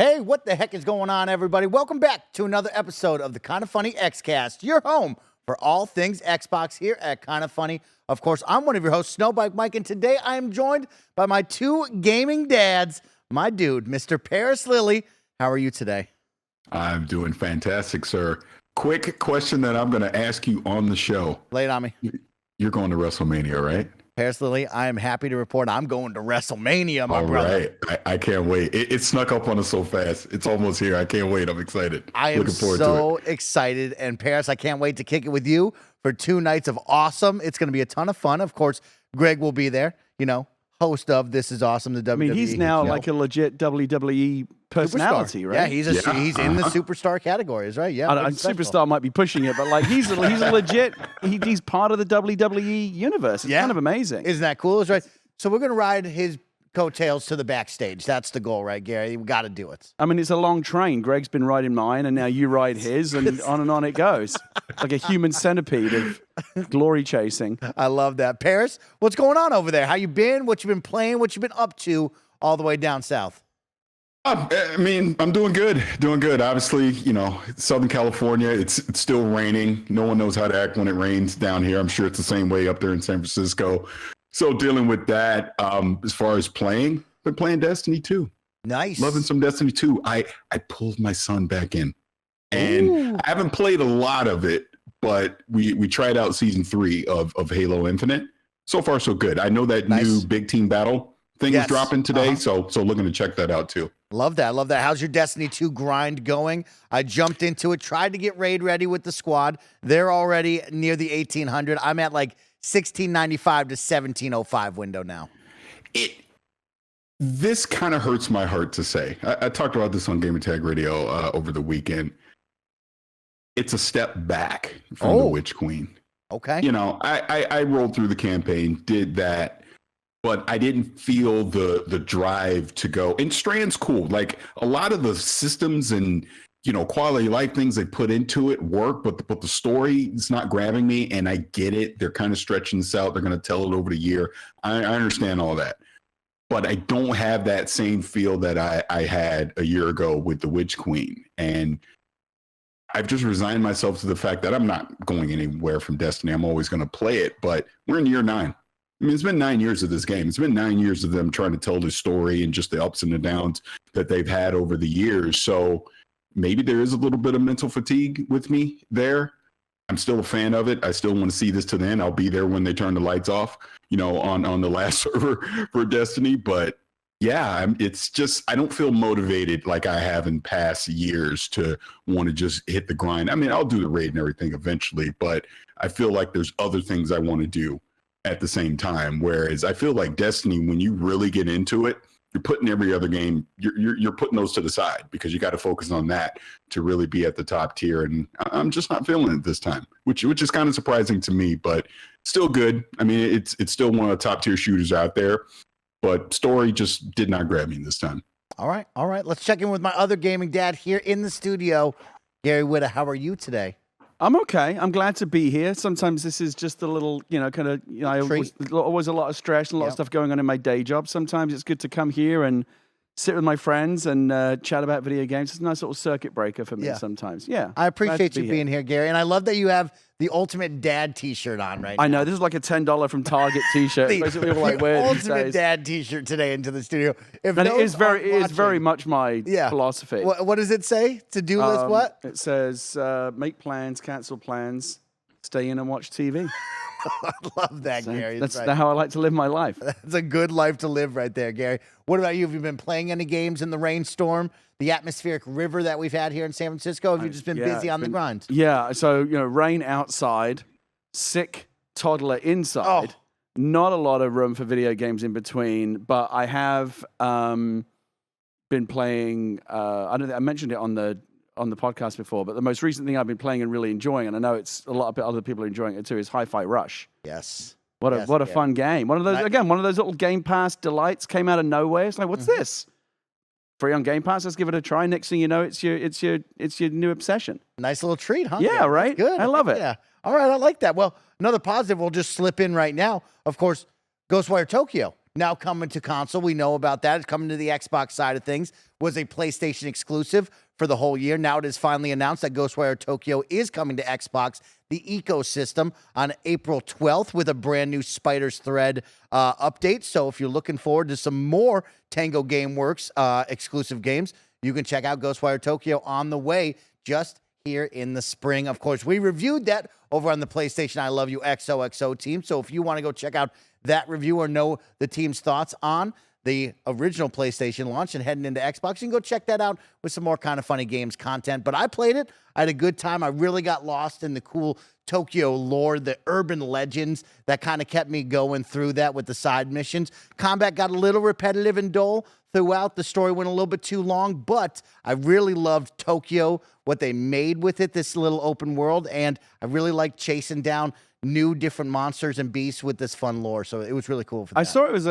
Hey, what the heck is going on, everybody? Welcome back to another episode of the KindaFunny Xcast, your home for all things Xbox here at KindaFunny. Of course, I'm one of your hosts, Snowbike Mike, and today I am joined by my two gaming dads, my dude, Mr. Parris Lilly. How are you today? I'm doing fantastic, sir. Quick question that I'm going to ask you on the show. Lay it on me. You're going to WrestleMania, right? Parris Lilly, I am happy to report I'm going to WrestleMania, my brother. All right. I can't wait. It snuck up on us so fast. It's almost here. I can't wait. I'm excited. I am so excited. And Parris, I can't wait to kick it with you for 2 nights of awesome. It's going to be a ton of fun. Of course, Greg will be there, host of This Is Awesome, the WWE. I mean, he's now like a legit WWE personality, superstar. right? Yeah, he's in the superstar categories, right? Yeah, superstar might be pushing it, but like he's a legit. He's part of the WWE universe. It's kind of amazing. Isn't that cool? That's right. So we're gonna ride his coattails to the backstage. That's the goal, right, Gary? We got to do it. I mean, it's a long train. Greg's been riding mine, and now you ride his, and on it goes. Like a human centipede of glory chasing. I love that. Parris, what's going on over there? How you been? What you been playing? What you been up to all the way down south? I mean, I'm doing good. Obviously, Southern California, it's still raining. No one knows how to act when it rains down here. I'm sure it's the same way up there in San Francisco. So dealing with that, as far as been playing Destiny 2. Nice. Loving some Destiny 2. I pulled my son back in. And I haven't played a lot of it, but we tried out season 3 of Halo Infinite. So far, so good. I know that new big team battle thing is dropping today, so looking to check that out too. Love that. How's your Destiny 2 grind going? I jumped into it, tried to get raid ready with the squad. They're already near the 1800. I'm at like 1695 to 1705 window now. This kind of hurts my heart to say. I talked about this on Gamer Tag Radio over the weekend. It's a step back from the Witch Queen. Okay. I rolled through the campaign, did that, but I didn't feel the drive to go. And Strand's cool. Like a lot of the systems and quality of life things they put into it work, but the story is not grabbing me. And I get it. They're kind of stretching this out. They're going to tell it over the year. I understand all that, but I don't have that same feel that I had a year ago with the Witch Queen. And I've just resigned myself to the fact that I'm not going anywhere from Destiny. I'm always going to play it, but we're in year 9. I mean, it's been 9 years of this game. It's been 9 years of them trying to tell the story and just the ups and the downs that they've had over the years. So maybe there is a little bit of mental fatigue with me there. I'm still a fan of it. I still want to see this to the end. I'll be there when they turn the lights off, on the last server for Destiny. But yeah, it's just, I don't feel motivated like I have in past years to want to just hit the grind. I mean, I'll do the raid and everything eventually, but I feel like there's other things I want to do at the same time. Whereas I feel like Destiny, when you really get into it, you're putting every other game, you're putting those to the side because you got to focus on that to really be at the top tier. And I'm just not feeling it this time, which is kind of surprising to me, but still good. I mean, it's still one of the top tier shooters out there, but story just did not grab me this time. All right. Let's check in with my other gaming dad here in the studio. Gary Witta, how are you today? I'm okay. I'm glad to be here. Sometimes this is just a little, always a lot of stress and a lot of stuff going on in my day job. Sometimes it's good to come here and sit with my friends and chat about video games. It's a nice little circuit breaker for me sometimes. Yeah. I appreciate you being here, Gary. And I love that you have the Ultimate Dad t-shirt on right now. I know. This is like a $10 from Target t-shirt. the Ultimate Dad t-shirt today into the studio. And it is very much my philosophy. What does it say? To-do list what? It says, make plans, cancel plans, stay in and watch TV. I love that, Gary. That's how I like to live my life. That's a good life to live right there, Gary. What about you? Have you been playing any games in the rainstorm, the atmospheric river that we've had here in San Francisco? Have you just been busy on the grind? Yeah. So, rain outside, sick toddler inside. Not a lot of room for video games in between, but I have been playing. I don't think I mentioned it on the podcast before, but the most recent thing I've been playing and really enjoying, and I know it's a lot of other people are enjoying it too, is Hi-Fi Rush. Yes. What a fun game. One of those little Game Pass delights came out of nowhere. It's like, what's this? Free on Game Pass. Let's give it a try. Next thing you know, it's your new obsession. Nice little treat, huh? Yeah, right. Good. I love it. Yeah. All right, I like that. Well, another positive we'll just slip in right now. Of course, Ghostwire Tokyo now coming to console. We know about that. It's coming to the Xbox side of things. Was a PlayStation exclusive for the whole year. Now it is finally announced that Ghostwire Tokyo is coming to Xbox, the ecosystem, on April 12th with a brand new Spider's Thread update. So if you're looking forward to some more Tango Gameworks exclusive games, you can check out Ghostwire Tokyo on the way just here in the spring. Of course, we reviewed that over on the PlayStation I Love You XOXO team. So if you want to go check out that review or know the team's thoughts on the original PlayStation launch and heading into Xbox, you can go check that out with some more Kind of Funny Games content. But I played it. I had a good time. I really got lost in the cool Tokyo lore, the urban legends that kind of kept me going through that with the side missions. Combat got a little repetitive and dull throughout. The story went a little bit too long, but I really loved Tokyo, what they made with it, this little open world, and I really liked chasing down new different monsters and beasts with this fun lore. So it was really cool for that. I saw it was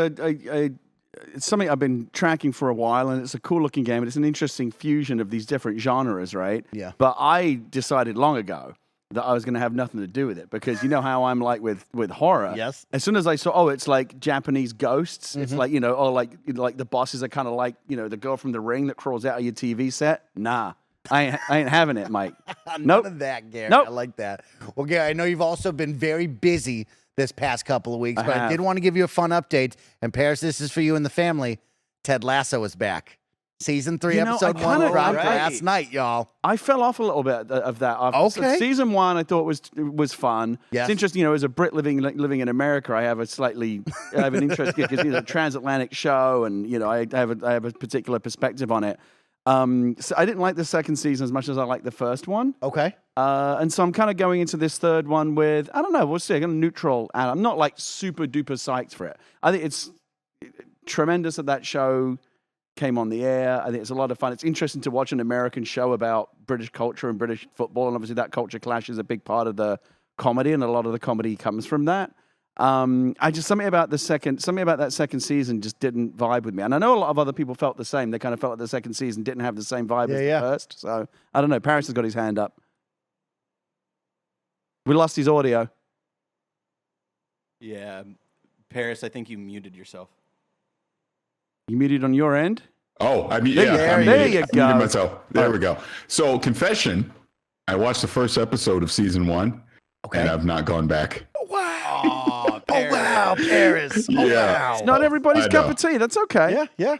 it's something I've been tracking for a while, and it's a cool looking game, and it's an interesting fusion of these different genres, right? Yeah. But I decided long ago that I was going to have nothing to do with it, because you know how I'm like with horror. Yes. As soon as I saw, it's like Japanese ghosts. It's like, like the bosses are kind of like, the girl from The Ring that crawls out of your TV set. Nah, I ain't having it, Mike. None of that, Gary. Nope. I like that. Well, Gary, I know you've also been very busy this past couple of weeks, but I have. did want to give you a fun update. And Parris, this is for you and the family. Ted Lasso is back. Season 3, episode 1 dropped last night, y'all. I fell off a little bit of that. Okay. Season 1, I thought was fun. Yes. It's interesting, as a Brit living in America, I have an interest because it's a transatlantic show, and I have a particular perspective on it. So I didn't like the second season as much as I liked the first one. Okay. And so I'm kind of going into this third one with, I don't know, we'll see. I'm neutral, and I'm not like super duper psyched for it. I think it's tremendous that show came on the air. I think it's a lot of fun. It's interesting to watch an American show about British culture and British football, and obviously that culture clash is a big part of the comedy, and a lot of the comedy comes from that. Something about that second season just didn't vibe with me, and I know a lot of other people felt the same. They kind of felt like the second season didn't have the same vibe as the first. So I don't know. Parris has got his hand up. We lost his audio. Yeah, Parris, I think you muted yourself. You muted on your end? Oh, there you go. I muted myself. There we go. So, confession, I watched the first episode of season 1, and I've not gone back. Wow, Parris. Yeah. It's not everybody's cup of tea. That's okay. Yeah.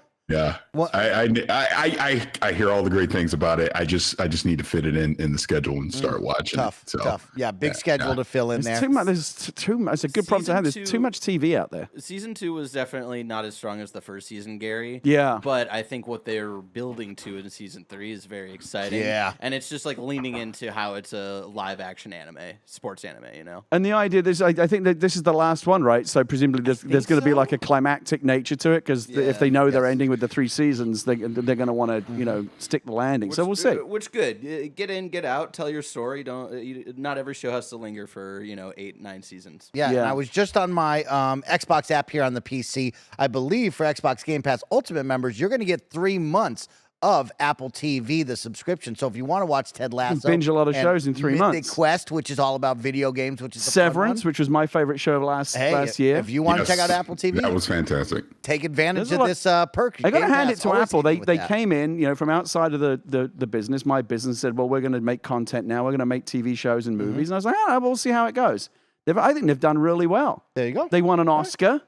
Well, I hear all the great things about it. I just need to fit it in the schedule and start watching. Tough. Yeah, big schedule to fill in there. There's too much. It's a good problem to have. There's too much TV out there. Season 2 was definitely not as strong as the first season, Gary. Yeah. But I think what they're building to in season 3 is very exciting. Yeah. And it's just like leaning into how it's a live action anime, sports anime, And the idea is, I think that this is the last one, right? So presumably there's going to be like a climactic nature to it, because if they know they're ending with the 3 seasons, they're going to want to stick the landing. So we'll see. Which good. Get in, get out, tell your story. Not every show has to linger for 8, 9 seasons. Yeah. And I was just on my Xbox app here on the PC. I believe for Xbox Game Pass Ultimate members, you're going to get 3 months of Apple TV, the subscription. So if you want to watch Ted Lasso, binge a lot of shows in 3 months. Mythic Quest, which is all about video games, which is Severance, which was my favorite show of last year. If you want to check out Apple TV, that was fantastic. Take advantage of this perk. I got to hand it to Apple. They came in, from outside of the business. My business said, well, we're going to make content now. We're going to make TV shows and movies. And I was like, we'll see how it goes. I think they've done really well. There you go. They won an Oscar,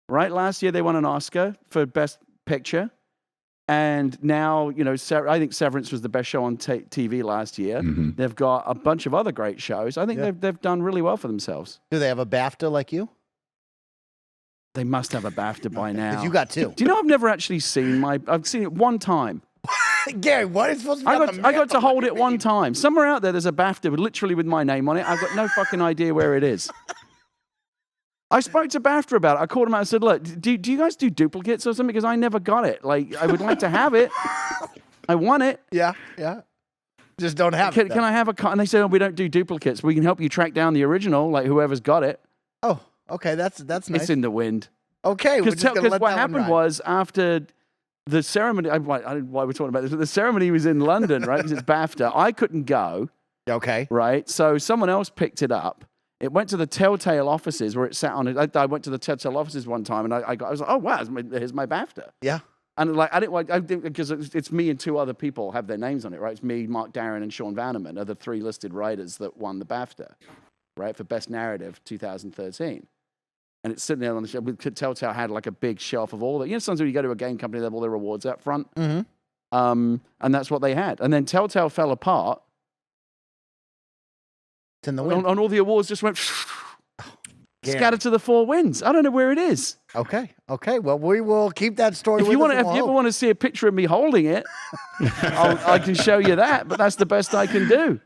right? Last year they won an Oscar for Best Picture. And now, I think Severance was the best show on TV last year. Mm-hmm. They've got a bunch of other great shows. I think they've done really well for themselves. Do they have a BAFTA like you? They must have a BAFTA by now. 'Cause you got 2. Do you know I've never actually seen I've seen it one time. Gary, what is supposed to be I got to hold it one time. Somewhere out there, there's a BAFTA literally with my name on it. I've got no fucking idea where it is. I spoke to BAFTA about it. I called him out and said, look, do you guys do duplicates or something? Because I never got it. Like, I would like to have it. I want it. Yeah. Just don't have it. Can I have a And they said, we don't do duplicates. We can help you track down the original, like whoever's got it. Oh, okay. That's nice. It's in the wind. Okay. Because what happened was after the ceremony, I don't know why we're talking about this, but the ceremony was in London, right? Because it's BAFTA. I couldn't go. Okay. Right? So someone else picked it up. It went to the Telltale offices where it sat on it. I went to the Telltale offices one time, and I was like, oh wow, here's my BAFTA. Yeah. And like I didn't because it's me and two other people have their names on it, right? It's me, Mark Darren, and Sean Vanneman are the 3 listed writers that won the BAFTA, right, for Best Narrative 2013. And it's sitting there on the shelf. Telltale had like a big shelf of all that. You know, sometimes when you go to a game company, they have all their awards up front. Mm-hmm. And that's what they had. And then Telltale fell apart. It's in the wind. And all the awards just went Yeah. scattered to the 4 winds. I don't know where it is. Okay. Well, we will keep that story. If you ever want to see a picture of me holding it, I can show you that. But that's the best I can do.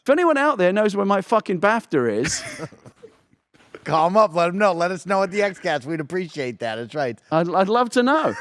If anyone out there knows where my fucking BAFTA is, call them up. Let them know. Let us know at the Xcast. We'd appreciate that. That's right. I'd love to know.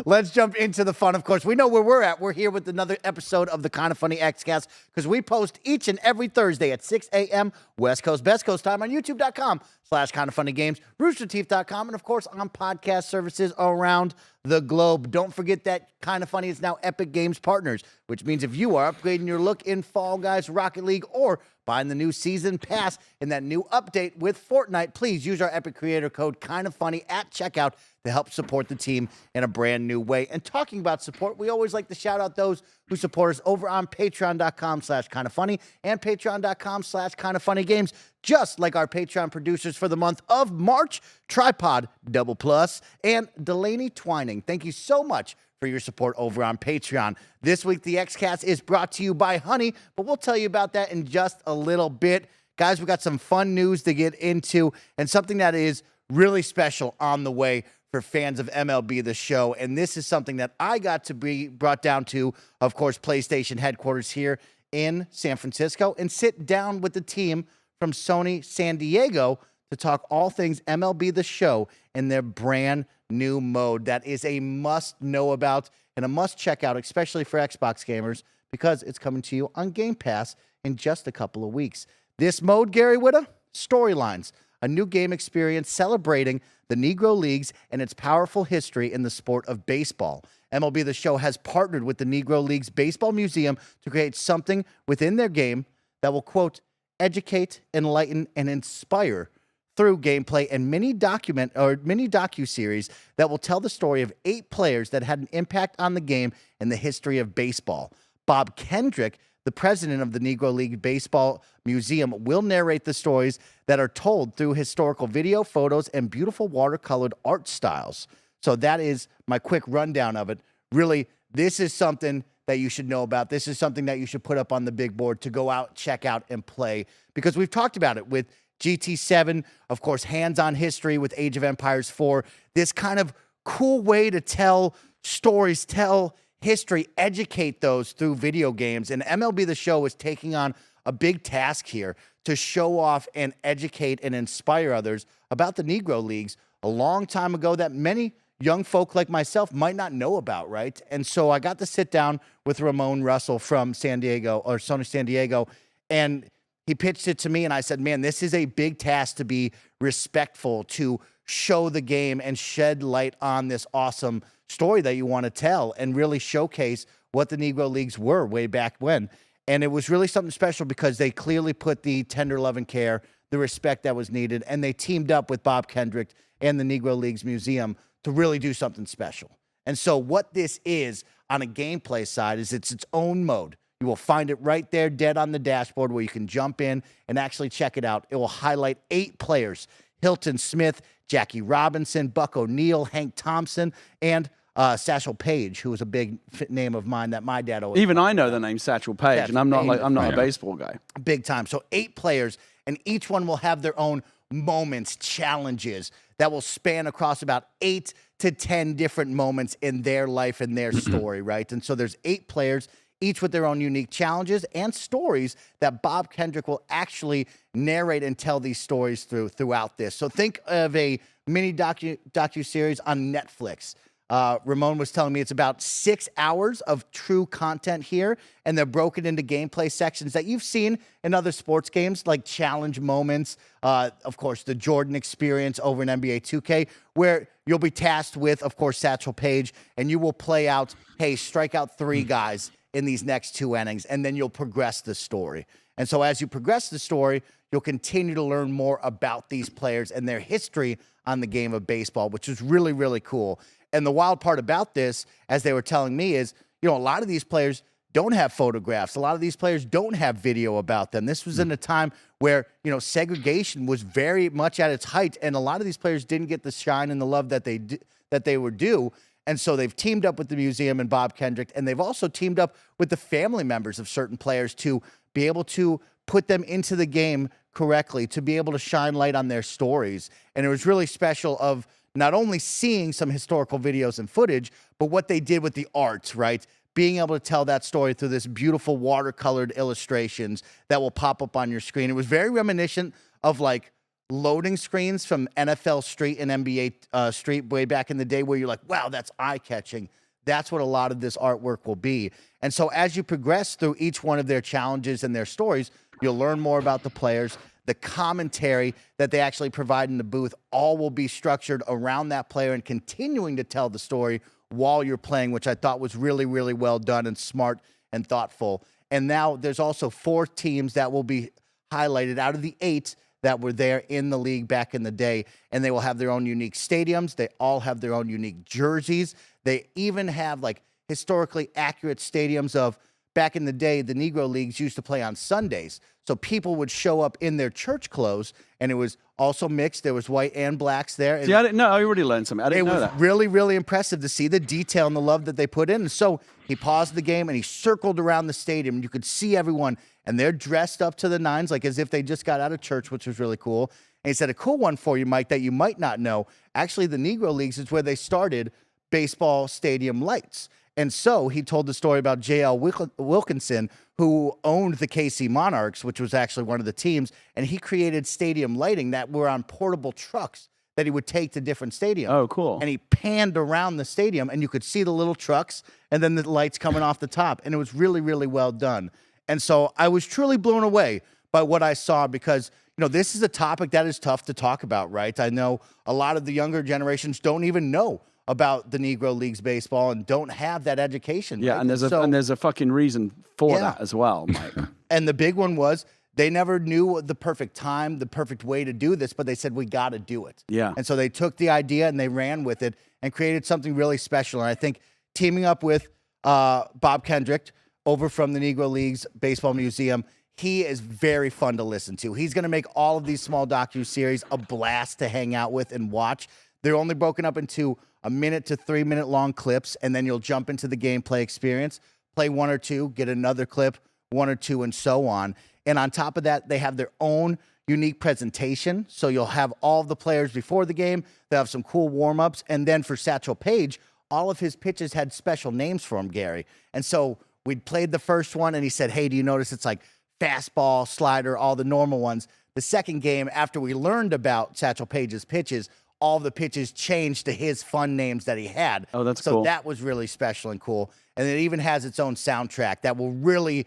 Let's jump into the fun. Of course, we know where we're at. We're here with another episode of the Kind of Funny Xcast because we post each and every Thursday at 6 a.m. West Coast, Best Coast time on YouTube.com/KindaFunnyGames, RoosterTeeth.com, and of course on podcast services around the globe. Don't forget that Kind of Funny is now Epic Games Partners, which means if you are upgrading your look in Fall Guys Rocket League or buying the new season pass in that new update with Fortnite, please use our Epic creator code KindaFunny at checkout to help support the team in a brand new way. And talking about support, we always like to shout out those who support us over on patreon.com/kindoffunny and patreon.com/kindoffunnygames, just like our Patreon producers for the month of March, Tripod, Double Plus, and Delaney Twining. Thank you so much for your support over on Patreon. This week, the Xcast is brought to you by Honey, but we'll tell you about that in just a little bit. Guys, we got some fun news to get into and something that is really special on the way for fans of MLB The Show. And this is something that I got to be brought down to, of course, PlayStation headquarters here in San Francisco and sit down with the team from Sony San Diego to talk all things MLB The Show in their brand new mode. That is a must know about and a must check out, especially for Xbox gamers, because it's coming to you on Game Pass in just a couple of weeks. This mode, Gary Whitta, Storylines, a new game experience celebrating the Negro Leagues and its powerful history in the sport of baseball. MLB The Show has partnered with the Negro Leagues Baseball Museum to create something within their game that will, quote, educate, enlighten, and inspire through gameplay and mini docu-series that will tell the story of 8 players that had an impact on the game and the history of baseball. Bob Kendrick, the president of the Negro League Baseball Museum, will narrate the stories that are told through historical video, photos, and beautiful watercolored art styles. So that is my quick rundown of it. Really, this is something that you should know about. This is something that you should put up on the big board to go out, check out, and play. Because we've talked about it with GT7, of course, hands-on history with Age of Empires 4. This kind of cool way to tell stories, tell history, educate those through video games. And MLB The Show is taking on a big task here to show off and educate and inspire others about the Negro Leagues a long time ago that many young folk like myself might not know about, right? And so I got to sit down with Ramon Russell from San Diego, or Sony San Diego, and he pitched it to me, and I said, man, this is a big task to be respectful, to show the game and shed light on this awesome story that you want to tell and really showcase what the Negro Leagues were way back when. And it was really something special because they clearly put the tender love and care, the respect that was needed, and they teamed up with Bob Kendrick and the Negro Leagues Museum to really do something special. And so what this is on a gameplay side is it's its own mode. You will find it right there dead on the dashboard where you can jump in and actually check it out. It will highlight 8 players: Hilton Smith, Jackie Robinson, Buck O'Neill, Hank Thompson, and Satchel Paige, who was a big name of mine that my dad always. Even I know the name Satchel Paige, and I'm not a baseball guy. Big time. So 8 players, and each one will have their own moments, challenges that will span across about 8 to 10 different moments in their life and their story, right? And so there's 8 players, each with their own unique challenges and stories that Bob Kendrick will actually narrate and tell these stories throughout this. So think of a mini docu-series on Netflix. Ramon was telling me it's about 6 hours of true content here, and they're broken into gameplay sections that you've seen in other sports games, like challenge moments, of course, the Jordan experience over in NBA 2K, where you'll be tasked with, of course, Satchel Paige, and you will play out, hey, strike out 3 guys in these next 2 innings, and then you'll progress the story. And so as you progress the story, you'll continue to learn more about these players and their history on the game of baseball, which is really, really cool. And the wild part about this, as they were telling me, is, a lot of these players don't have photographs. A lot of these players don't have video about them. This was in a time where, segregation was very much at its height, and a lot of these players didn't get the shine and the love that they were due. And so they've teamed up with the museum and Bob Kendrick, and they've also teamed up with the family members of certain players to be able to put them into the game correctly, to be able to shine light on their stories. And it was really special of not only seeing some historical videos and footage, but what they did with the art, right? Being able to tell that story through this beautiful watercolored illustrations that will pop up on your screen. It was very reminiscent of like loading screens from NFL Street and NBA Street way back in the day, where you're like, wow, that's eye-catching. That's what a lot of this artwork will be. And so as you progress through each one of their challenges and their stories, you'll learn more about the players. The commentary that they actually provide in the booth, all will be structured around that player and continuing to tell the story while you're playing, which I thought was really, really well done and smart and thoughtful. And now there's also 4 teams that will be highlighted out of the 8 that were there in the league back in the day, and they will have their own unique stadiums. They all have their own unique jerseys. They even have like historically accurate stadiums of back in the day, the Negro Leagues used to play on Sundays. So people would show up in their church clothes, and it was also mixed. There was white and blacks there. See, I didn't know. I already learned something. I didn't know that. It was really, really impressive to see the detail and the love that they put in. And so he paused the game, and he circled around the stadium, and you could see everyone, and they're dressed up to the nines, like as if they just got out of church, which was really cool. And he said, a cool one for you, Mike, that you might not know. Actually, the Negro Leagues is where they started baseball stadium lights. And so he told the story about J.L. Wilkinson, who owned the KC Monarchs, which was actually one of the teams, and he created stadium lighting that were on portable trucks that he would take to different stadiums. Oh, cool. And he panned around the stadium, and you could see the little trucks and then the lights coming off the top. And it was really, really well done. And so I was truly blown away by what I saw because, this is a topic that is tough to talk about, right? I know a lot of the younger generations don't even know about the Negro Leagues baseball and don't have that education. Yeah, right? and there's a fucking reason for that as well, Mike. And the big one was they never knew the perfect time, the perfect way to do this, but they said, we got to do it. Yeah. And so they took the idea and they ran with it and created something really special. And I think teaming up with Bob Kendrick over from the Negro Leagues Baseball Museum, he is very fun to listen to. He's going to make all of these small docuseries a blast to hang out with and watch. They're only broken up into 1 to 3 minute long clips, and then you'll jump into the gameplay experience, play 1 or 2, get another clip, 1 or 2, and so on. And on top of that, they have their own unique presentation. So you'll have all of the players before the game. They'll have some cool warm-ups. And then for Satchel Paige, all of his pitches had special names for him, Gary. And so we'd played the first one, and he said, hey, do you notice it's like fastball, slider, all the normal ones? The second game, after we learned about Satchel Paige's pitches, all the pitches changed to his fun names that he had. Oh, that's cool. So that was really special and cool. And it even has its own soundtrack that will really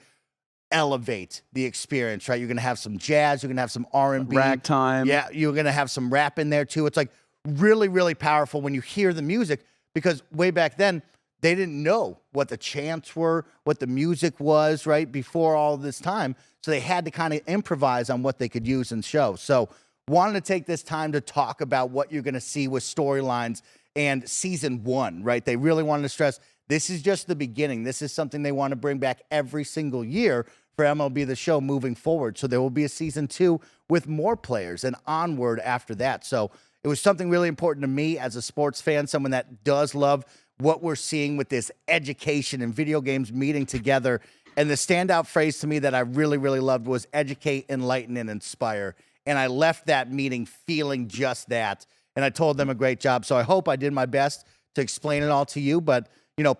elevate the experience, right? You're going to have some jazz. You're going to have some R&B. Ragtime. Yeah, you're going to have some rap in there, too. It's like really, really powerful when you hear the music because way back then, they didn't know what the chants were, what the music was, right, before all this time. So they had to kind of improvise on what they could use and show. So wanted to take this time to talk about what you're going to see with storylines and season 1, right? They really wanted to stress this is just the beginning. This is something they want to bring back every single year for MLB The Show moving forward. So there will be a season 2 with more players and onward after that. So it was something really important to me as a sports fan, someone that does love what we're seeing with this education and video games meeting together. And the standout phrase to me that I really, really loved was educate, enlighten, and inspire. And I left that meeting feeling just that. And I told them a great job. So I hope I did my best to explain it all to you. But,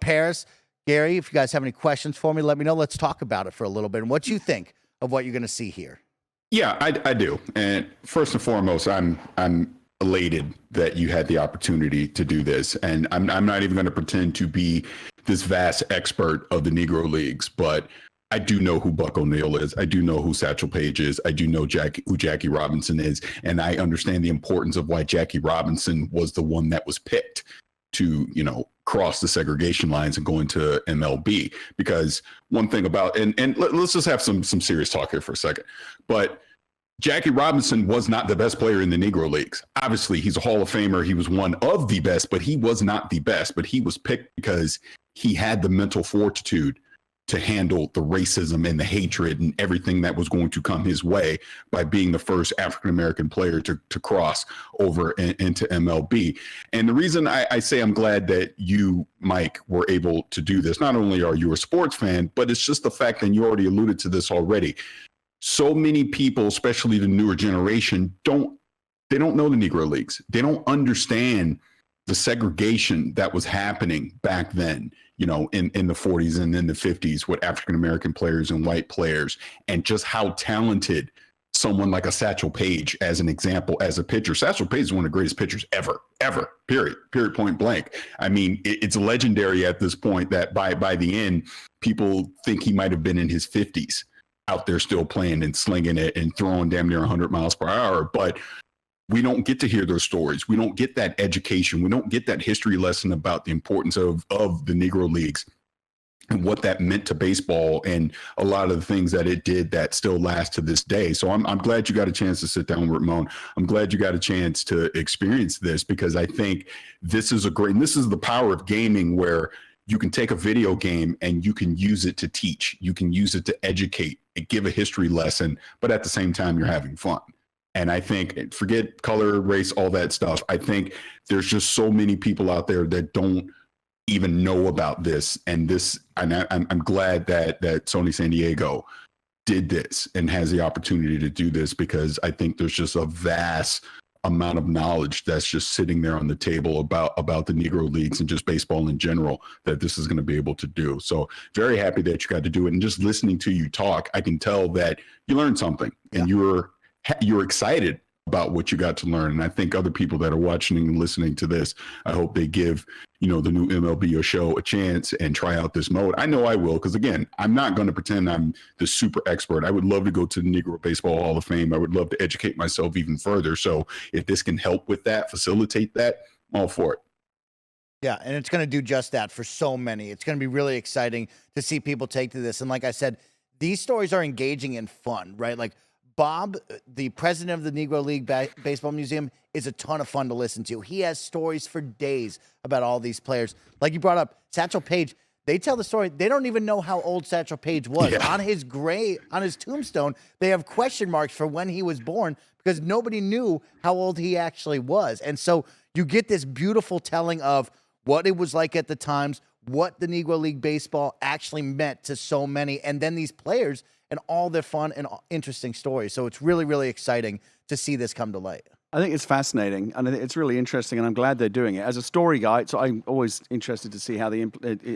Parris, Gary, if you guys have any questions for me, let me know. Let's talk about it for a little bit and what you think of what you're going to see here. Yeah, I do. And first and foremost, I'm elated that you had the opportunity to do this. And I'm not even going to pretend to be this vast expert of the Negro Leagues, but I do know who Buck O'Neil is. I do know who Satchel Paige is. I do know who Jackie Robinson is. And I understand the importance of why Jackie Robinson was the one that was picked to, cross the segregation lines and go into MLB. Because one thing about, and let's just have some serious talk here for a second. But Jackie Robinson was not the best player in the Negro Leagues. Obviously, he's a Hall of Famer. He was one of the best, but he was not the best. But he was picked because he had the mental fortitude to handle the racism and the hatred and everything that was going to come his way by being the first African-American player to cross over into MLB. And the reason I say I'm glad that you, Mike, were able to do this, not only are you a sports fan, but it's just the fact, and you already alluded to this already, so many people, especially the newer generation, don't know the Negro Leagues. They don't understand the segregation that was happening back then, you know, in the 40s and in the 50s with African-American players and white players, and just how talented someone like a Satchel Paige, as an example, as a pitcher. Satchel Paige is one of the greatest pitchers ever, period, point blank. I mean, it's legendary at this point that by the end, people think he might have been in his 50s out there still playing and slinging it and throwing damn near 100 miles per hour. But we don't get to hear those stories. We don't get that education. We don't get that history lesson about the importance of the Negro Leagues and what that meant to baseball and a lot of the things that it did that still last to this day. So I'm glad you got a chance to sit down with Ramon. I'm glad you got a chance to experience this, because I think this is this is the power of gaming, where you can take a video game and you can use it to teach. You can use it to educate and give a history lesson, but at the same time, you're having fun. And I think, forget color, race, all that stuff. I think there's just so many people out there that don't even know about this. And I'm glad that Sony San Diego did this and has the opportunity to do this, because I think there's just a vast amount of knowledge that's just sitting there on the table about the Negro Leagues and just baseball in general that this is going to be able to do. So very happy that you got to do it. And just listening to you talk, I can tell that you learned something, and you're excited about what you got to learn. And I think other people that are watching and listening to this, I hope they give, you know, the new MLB Show a chance and try out this mode. I know I will, because again, I'm not going to pretend I'm the super expert. I would love to go to the Negro Baseball Hall of Fame. I would love to educate myself even further. So if this can help with that, facilitate that, I'm all for it. Yeah, and it's going to do just that for so many. It's going to be really exciting to see people take to this. And like I said, these stories are engaging and fun, right? Like, Bob, the president of the Negro League Baseball Museum, is a ton of fun to listen to. He has stories for days about all these players. Like you brought up, Satchel Paige, they tell the story. They don't even know how old Satchel Paige was. Yeah. On his tombstone, they have question marks for when he was born, because nobody knew how old he actually was. And so you get this beautiful telling of what it was like at the times, what the Negro League Baseball actually meant to so many, and then these players and all their fun and interesting stories. So it's really, really exciting to see this come to light. I think it's fascinating, and I think it's really interesting, and I'm glad they're doing it. As a story guy, so I'm always interested to see how they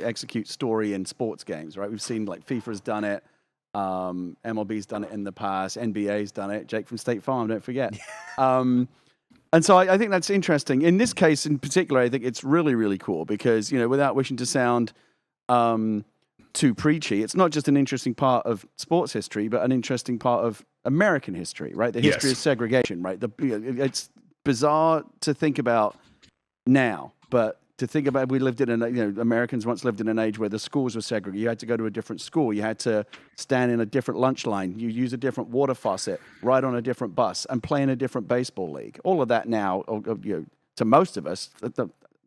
execute story in sports games, right? We've seen, like, FIFA's done it, MLB's done it in the past, NBA's done it, Jake from State Farm, don't forget. And so I think that's interesting. In this case in particular, I think it's really, really cool because, you know, without wishing to sound too preachy, it's not just an interesting part of sports history, but an interesting part of American history, right? The history of segregation, right? It's bizarre to think about now, but to think about, we lived in Americans once lived in an age where the schools were segregated. You had to go to a different school. You had to stand in a different lunch line. You use a different water faucet, ride on a different bus, and play in a different baseball league. All of that now, to most of us,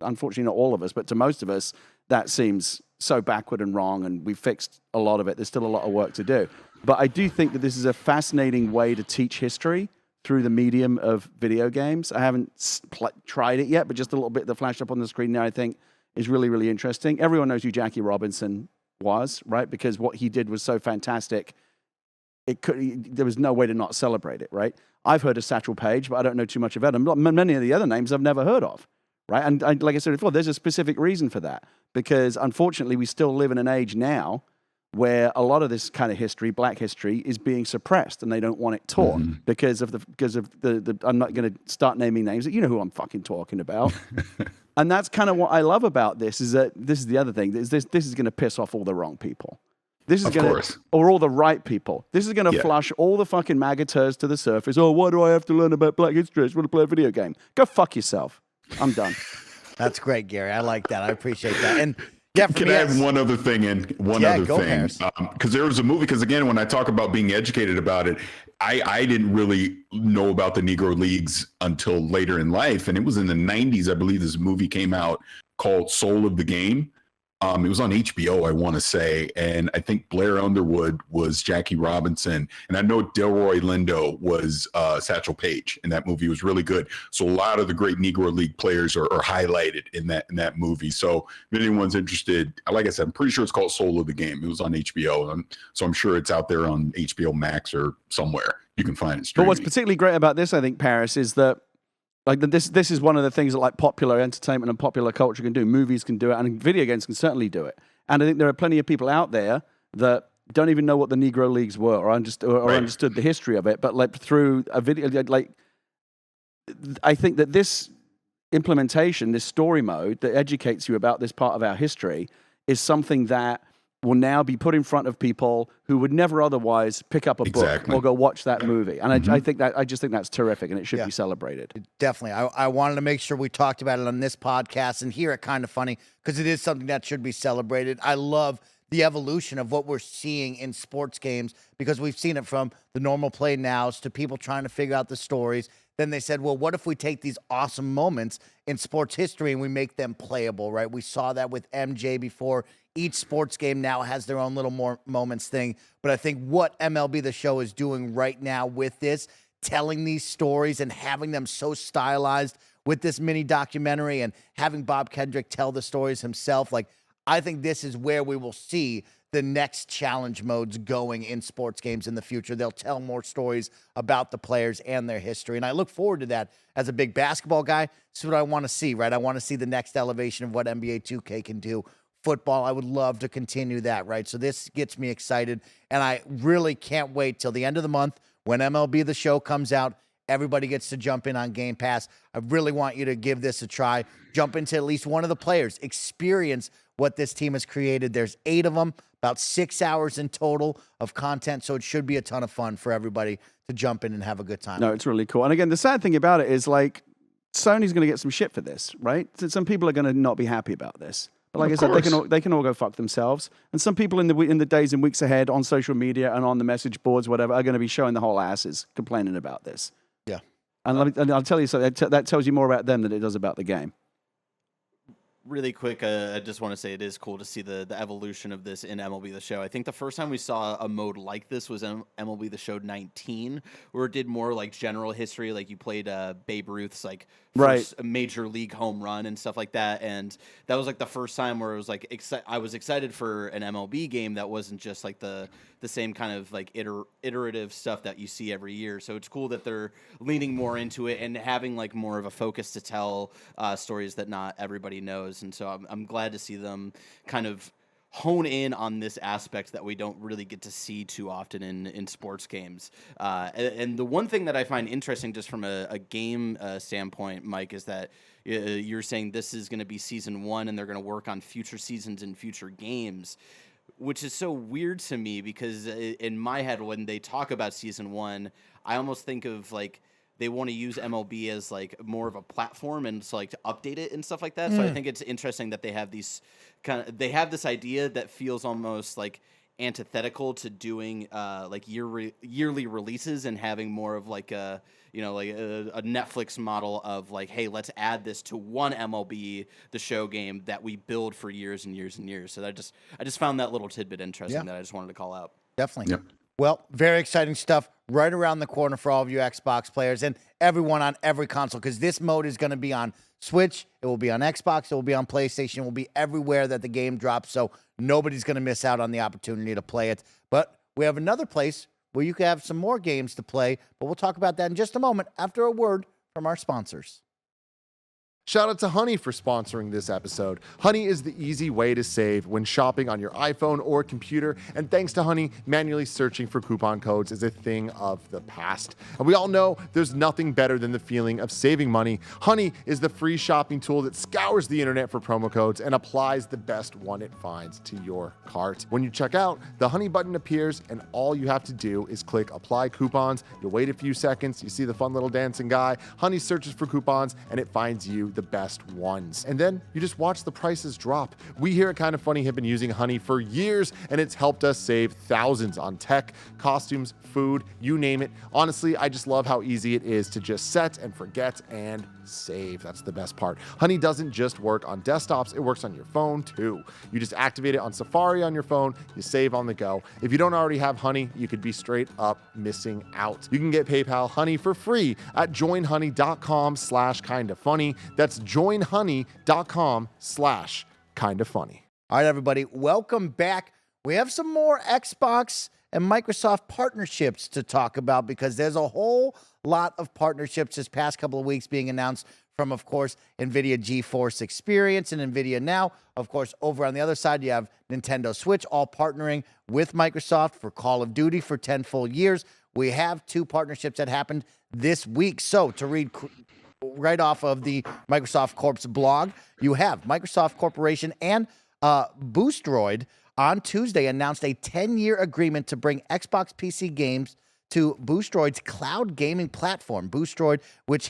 unfortunately not all of us, but to most of us, that seems so backward and wrong, and we've fixed a lot of it. There's still a lot of work to do. But I do think that this is a fascinating way to teach history through the medium of video games. I haven't tried it yet, but just a little bit that flashed up on the screen now, I think, is really, really interesting. Everyone knows who Jackie Robinson was, right? Because what he did was so fantastic. There was no way to not celebrate it, right? I've heard of Satchel Paige, but I don't know too much about him. Many of the other names I've never heard of, right? And like I said before, there's a specific reason for that, because unfortunately we still live in an age now where a lot of this kind of history, black history, is being suppressed, and they don't want it taught because of the. I'm not going to start naming names. You know who I'm fucking talking about. And that's kind of what I love about this, is that this is the other thing. This is going to piss off all the wrong people. This is going to, or all the right people. This is going to flush all the fucking MAGA turds to the surface. Oh, why do I have to learn about black history? I just want to play a video game. Go fuck yourself. I'm done. That's great, Gary. I like that. I appreciate that. And Yeah, for Can me, I add it's- one other thing in? One Yeah, other go, thing. Parris. Because there was a movie, because again, when I talk about being educated about it, I didn't really know about the Negro Leagues until later in life. And it was in the 90s, I believe this movie came out called Soul of the Game. It was on HBO, I want to say. And I think Blair Underwood was Jackie Robinson. And I know Delroy Lindo was Satchel Paige. And that movie was really good. So a lot of the great Negro League players are highlighted in that movie. So if anyone's interested, like I said, I'm pretty sure it's called Soul of the Game. It was on HBO. So I'm sure it's out there on HBO Max or somewhere. You can find it But streaming. what's particularly great about this, I think, Parris, is that this is one of the things that like popular entertainment and popular culture can do. Movies can do it, and video games can certainly do it. And I think there are plenty of people out there that don't even know what the Negro Leagues were or understood the history of it. But like through a video, like I think that this implementation, this story mode that educates you about this part of our history, is something that will now be put in front of people who would never otherwise pick up a book or go watch that movie. And I just think that's terrific, and it should be celebrated. Definitely. I wanted to make sure we talked about it on this podcast and here at Kinda Funny, because it is something that should be celebrated. I love the evolution of what we're seeing in sports games, because we've seen it from the normal play nows to people trying to figure out the stories. Then they said, well, what if we take these awesome moments in sports history and we make them playable, right? We saw that with MJ before. Each sports game now has their own little more moments thing. But I think what MLB The Show is doing right now with this, telling these stories and having them so stylized with this mini documentary and having Bob Kendrick tell the stories himself, like, I think this is where we will see the next challenge modes going in sports games in the future. They'll tell more stories about the players and their history. And I look forward to that. As a big basketball guy, this is what I want to see, right? I want to see the next elevation of what NBA 2K can do. Football, I would love to continue that, right? So this gets me excited, and I really can't wait till the end of the month when MLB The Show comes out. Everybody gets to jump in on Game Pass. I really want you to give this a try. Jump into at least one of the players. Experience what this team has created. There's 8 of them, about 6 hours in total of content, so it should be a ton of fun for everybody to jump in and have a good time. No, it's really cool. And again, the sad thing about it is, like, Sony's going to get some shit for this, right? So some people are going to not be happy about this. But like I said, they can all go fuck themselves. And some people in the days and weeks ahead on social media and on the message boards, whatever, are going to be showing the whole asses complaining about this. Yeah. And I'll tell you something, that tells you more about them than it does about the game. Really quick, I just want to say it is cool to see the evolution of this in MLB The Show. I think the first time we saw a mode like this was MLB The Show 19, where it did more like general history, like you played Babe Ruth's like first major league home run and stuff like that. And that was like the first time where it was like I was excited for an MLB game that wasn't just like the same kind of like iterative stuff that you see every year. So it's cool that they're leaning more into it and having like more of a focus to tell stories that not everybody knows. And so I'm glad to see them kind of hone in on this aspect that we don't really get to see too often in sports games. And the one thing that I find interesting just from a game standpoint, Mike, is that you're saying this is going to be season 1 and they're going to work on future seasons and future games, which is so weird to me because in my head, when they talk about season 1, I almost think of like they want to use MLB as like more of a platform and so like to update it and stuff like that. So I think it's interesting that they have these they have this idea that feels almost like antithetical to doing like yearly releases and having more of like a a Netflix model of like, hey, let's add this to one MLB The Show game that we build for years and years and years. So I just found that little tidbit interesting that I just wanted to call out. Definitely. Yep. Well, very exciting stuff right around the corner for all of you Xbox players and everyone on every console, because this mode is going to be on Switch, it will be on Xbox, it will be on PlayStation, it will be everywhere that the game drops, so nobody's going to miss out on the opportunity to play it. But we have another place where you can have some more games to play, but we'll talk about that in just a moment after a word from our sponsors. Shout out to Honey for sponsoring this episode. Honey is the easy way to save when shopping on your iPhone or computer, and thanks to Honey, manually searching for coupon codes is a thing of the past. And we all know there's nothing better than the feeling of saving money. Honey is the free shopping tool that scours the internet for promo codes and applies the best one it finds to your cart. When you check out, the Honey button appears, and all you have to do is click Apply Coupons. You'll wait a few seconds, you see the fun little dancing guy. Honey searches for coupons, and it finds you the best ones. And then you just watch the prices drop. We here at Kinda Funny have been using Honey for years, and it's helped us save thousands on tech, costumes, food, you name it. Honestly, I just love how easy it is to just set and forget and save. That's the best part. Honey doesn't just work on desktops, it works on your phone too. You just activate it on Safari on your phone, you save on the go. If you don't already have Honey, you could be straight up missing out. You can get PayPal Honey for free at joinhoney.com/kindafunny. That's joinhoney.com/kindafunny. All right, everybody, welcome back. We have some more Xbox and Microsoft partnerships to talk about because there's a whole lot of partnerships this past couple of weeks being announced from, of course, NVIDIA GeForce Experience and NVIDIA Now. Of course, over on the other side, you have Nintendo Switch, all partnering with Microsoft for Call of Duty for 10 full years. We have two partnerships that happened this week. So to read right off of the Microsoft Corp's blog, you have Microsoft Corporation and Boostroid on Tuesday announced a 10-year agreement to bring Xbox PC games to Boostroid's cloud gaming platform. Boostroid, which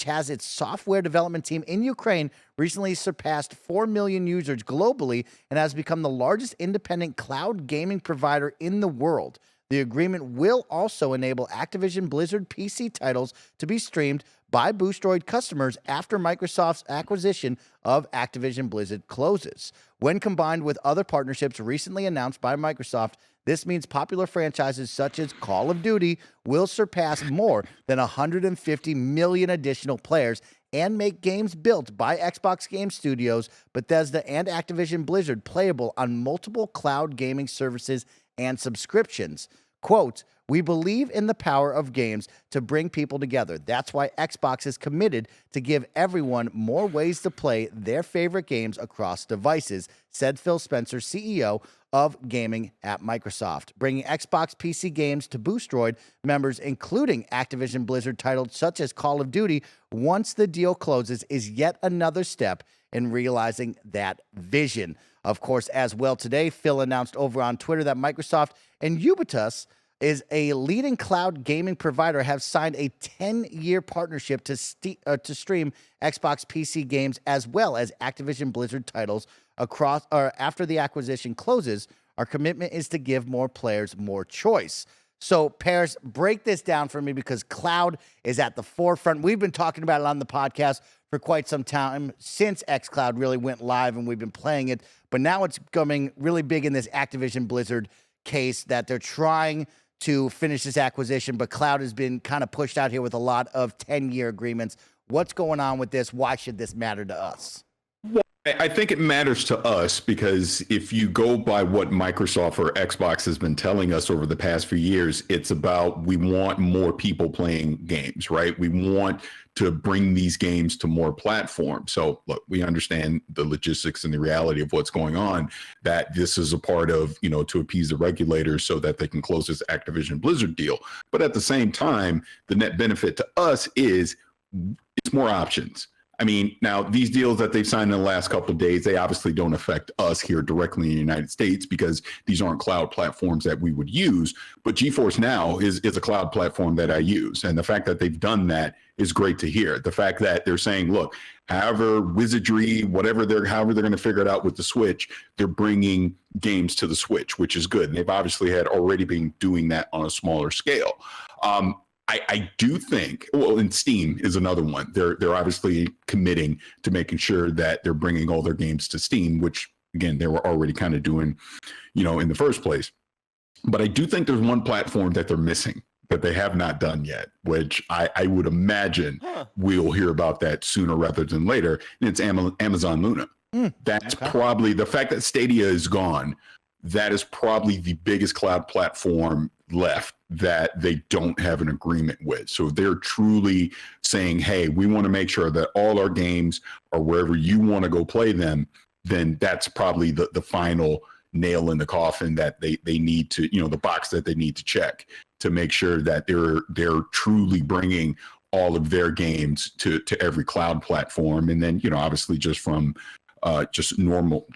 has its software development team in Ukraine, recently surpassed 4 million users globally and has become the largest independent cloud gaming provider in the world. The agreement will also enable Activision Blizzard PC titles to be streamed by Boostroid customers after Microsoft's acquisition of Activision Blizzard closes. When combined with other partnerships recently announced by Microsoft, this means popular franchises such as Call of Duty will surpass more than 150 million additional players and make games built by Xbox Game Studios, Bethesda, and Activision Blizzard playable on multiple cloud gaming services and subscriptions. Quote, "We believe in the power of games to bring people together. That's why Xbox is committed to give everyone more ways to play their favorite games across devices," said Phil Spencer, CEO of gaming at Microsoft. Bringing Xbox PC games to Boostroid members, including Activision Blizzard titles such as Call of Duty, once the deal closes, is yet another step in realizing that vision. Of course, as well today, Phil announced over on Twitter that Microsoft and Ubisoft is a leading cloud gaming provider, have signed a 10-year partnership to stream Xbox PC games as well as Activision Blizzard titles across after the acquisition closes. Our commitment is to give more players more choice. So, Parris, break this down for me because cloud is at the forefront. We've been talking about it on the podcast for quite some time since xCloud really went live and we've been playing it. But now it's coming really big in this Activision Blizzard case that they're trying to finish this acquisition, but cloud has been kind of pushed out here with a lot of 10-year agreements. What's going on with this? Why should this matter to us? I think it matters to us because if you go by what Microsoft or Xbox has been telling us over the past few years, it's about we want more people playing games, right? We want to bring these games to more platforms. So look, we understand the logistics and the reality of what's going on, that this is a part of, to appease the regulators so that they can close this Activision Blizzard deal. But at the same time, the net benefit to us is it's more options. I mean, now these deals that they've signed in the last couple of days, they obviously don't affect us here directly in the United States because these aren't cloud platforms that we would use. But GeForce Now is a cloud platform that I use. And the fact that they've done that is great to hear. The fact that they're saying, look, however wizardry, however they're going to figure it out with the Switch, they're bringing games to the Switch, which is good. And they've obviously had already been doing that on a smaller scale. I do think, and Steam is another one. They're obviously committing to making sure that they're bringing all their games to Steam, which again, they were already kind of doing, in the first place. But I do think there's one platform that they're missing that they have not done yet, which I would imagine we'll hear about that sooner rather than later. And it's Amazon Luna. That's probably the fact that Stadia is gone. That is probably the biggest cloud platform left that they don't have an agreement with. So they're truly saying, hey, we want to make sure that all our games are wherever you want to go play them. Then that's probably the final nail in the coffin that they need to, the box that they need to check to make sure that they're truly bringing all of their games to every cloud platform. And then, obviously just from just normal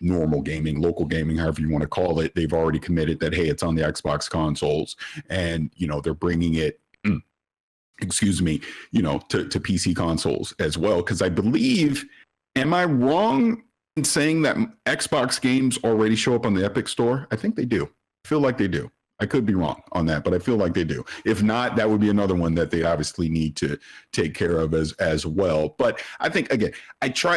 gaming, local gaming, however you want to call it, they've already committed that, hey, it's on the Xbox consoles, and they're bringing it excuse me, to PC consoles as well. Because I believe, am I wrong in saying that Xbox games already show up on the Epic Store? I think they do. I feel like they do. I could be wrong on that, but I feel like they do. If not, that would be another one that they obviously need to take care of as well. But I think, again,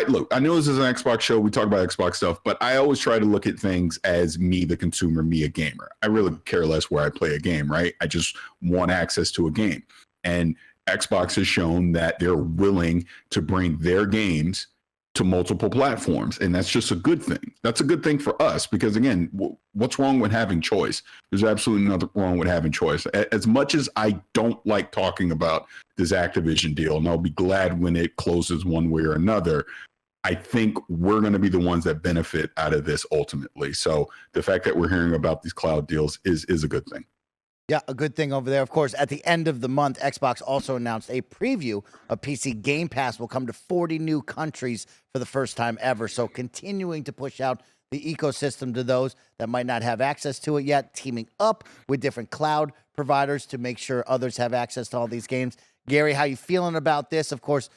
look, I know this is an Xbox show. We talk about Xbox stuff, but I always try to look at things as me, the consumer, me, a gamer. I really care less where I play a game, right? I just want access to a game. And Xbox has shown that they're willing to bring their games to multiple platforms, and that's just a good thing. That's a good thing for us because, again, what's wrong with having choice? There's absolutely nothing wrong with having choice. As much as I don't like talking about this Activision deal, and I'll be glad when it closes one way or another, I think we're going to be the ones that benefit out of this ultimately. So the fact that we're hearing about these cloud deals is a good thing. Yeah, a good thing over there. Of course, at the end of the month, Xbox also announced a preview of PC Game Pass will come to 40 new countries for the first time ever. So continuing to push out the ecosystem to those that might not have access to it yet, teaming up with different cloud providers to make sure others have access to all these games. Gary, how you feeling about this? Of course,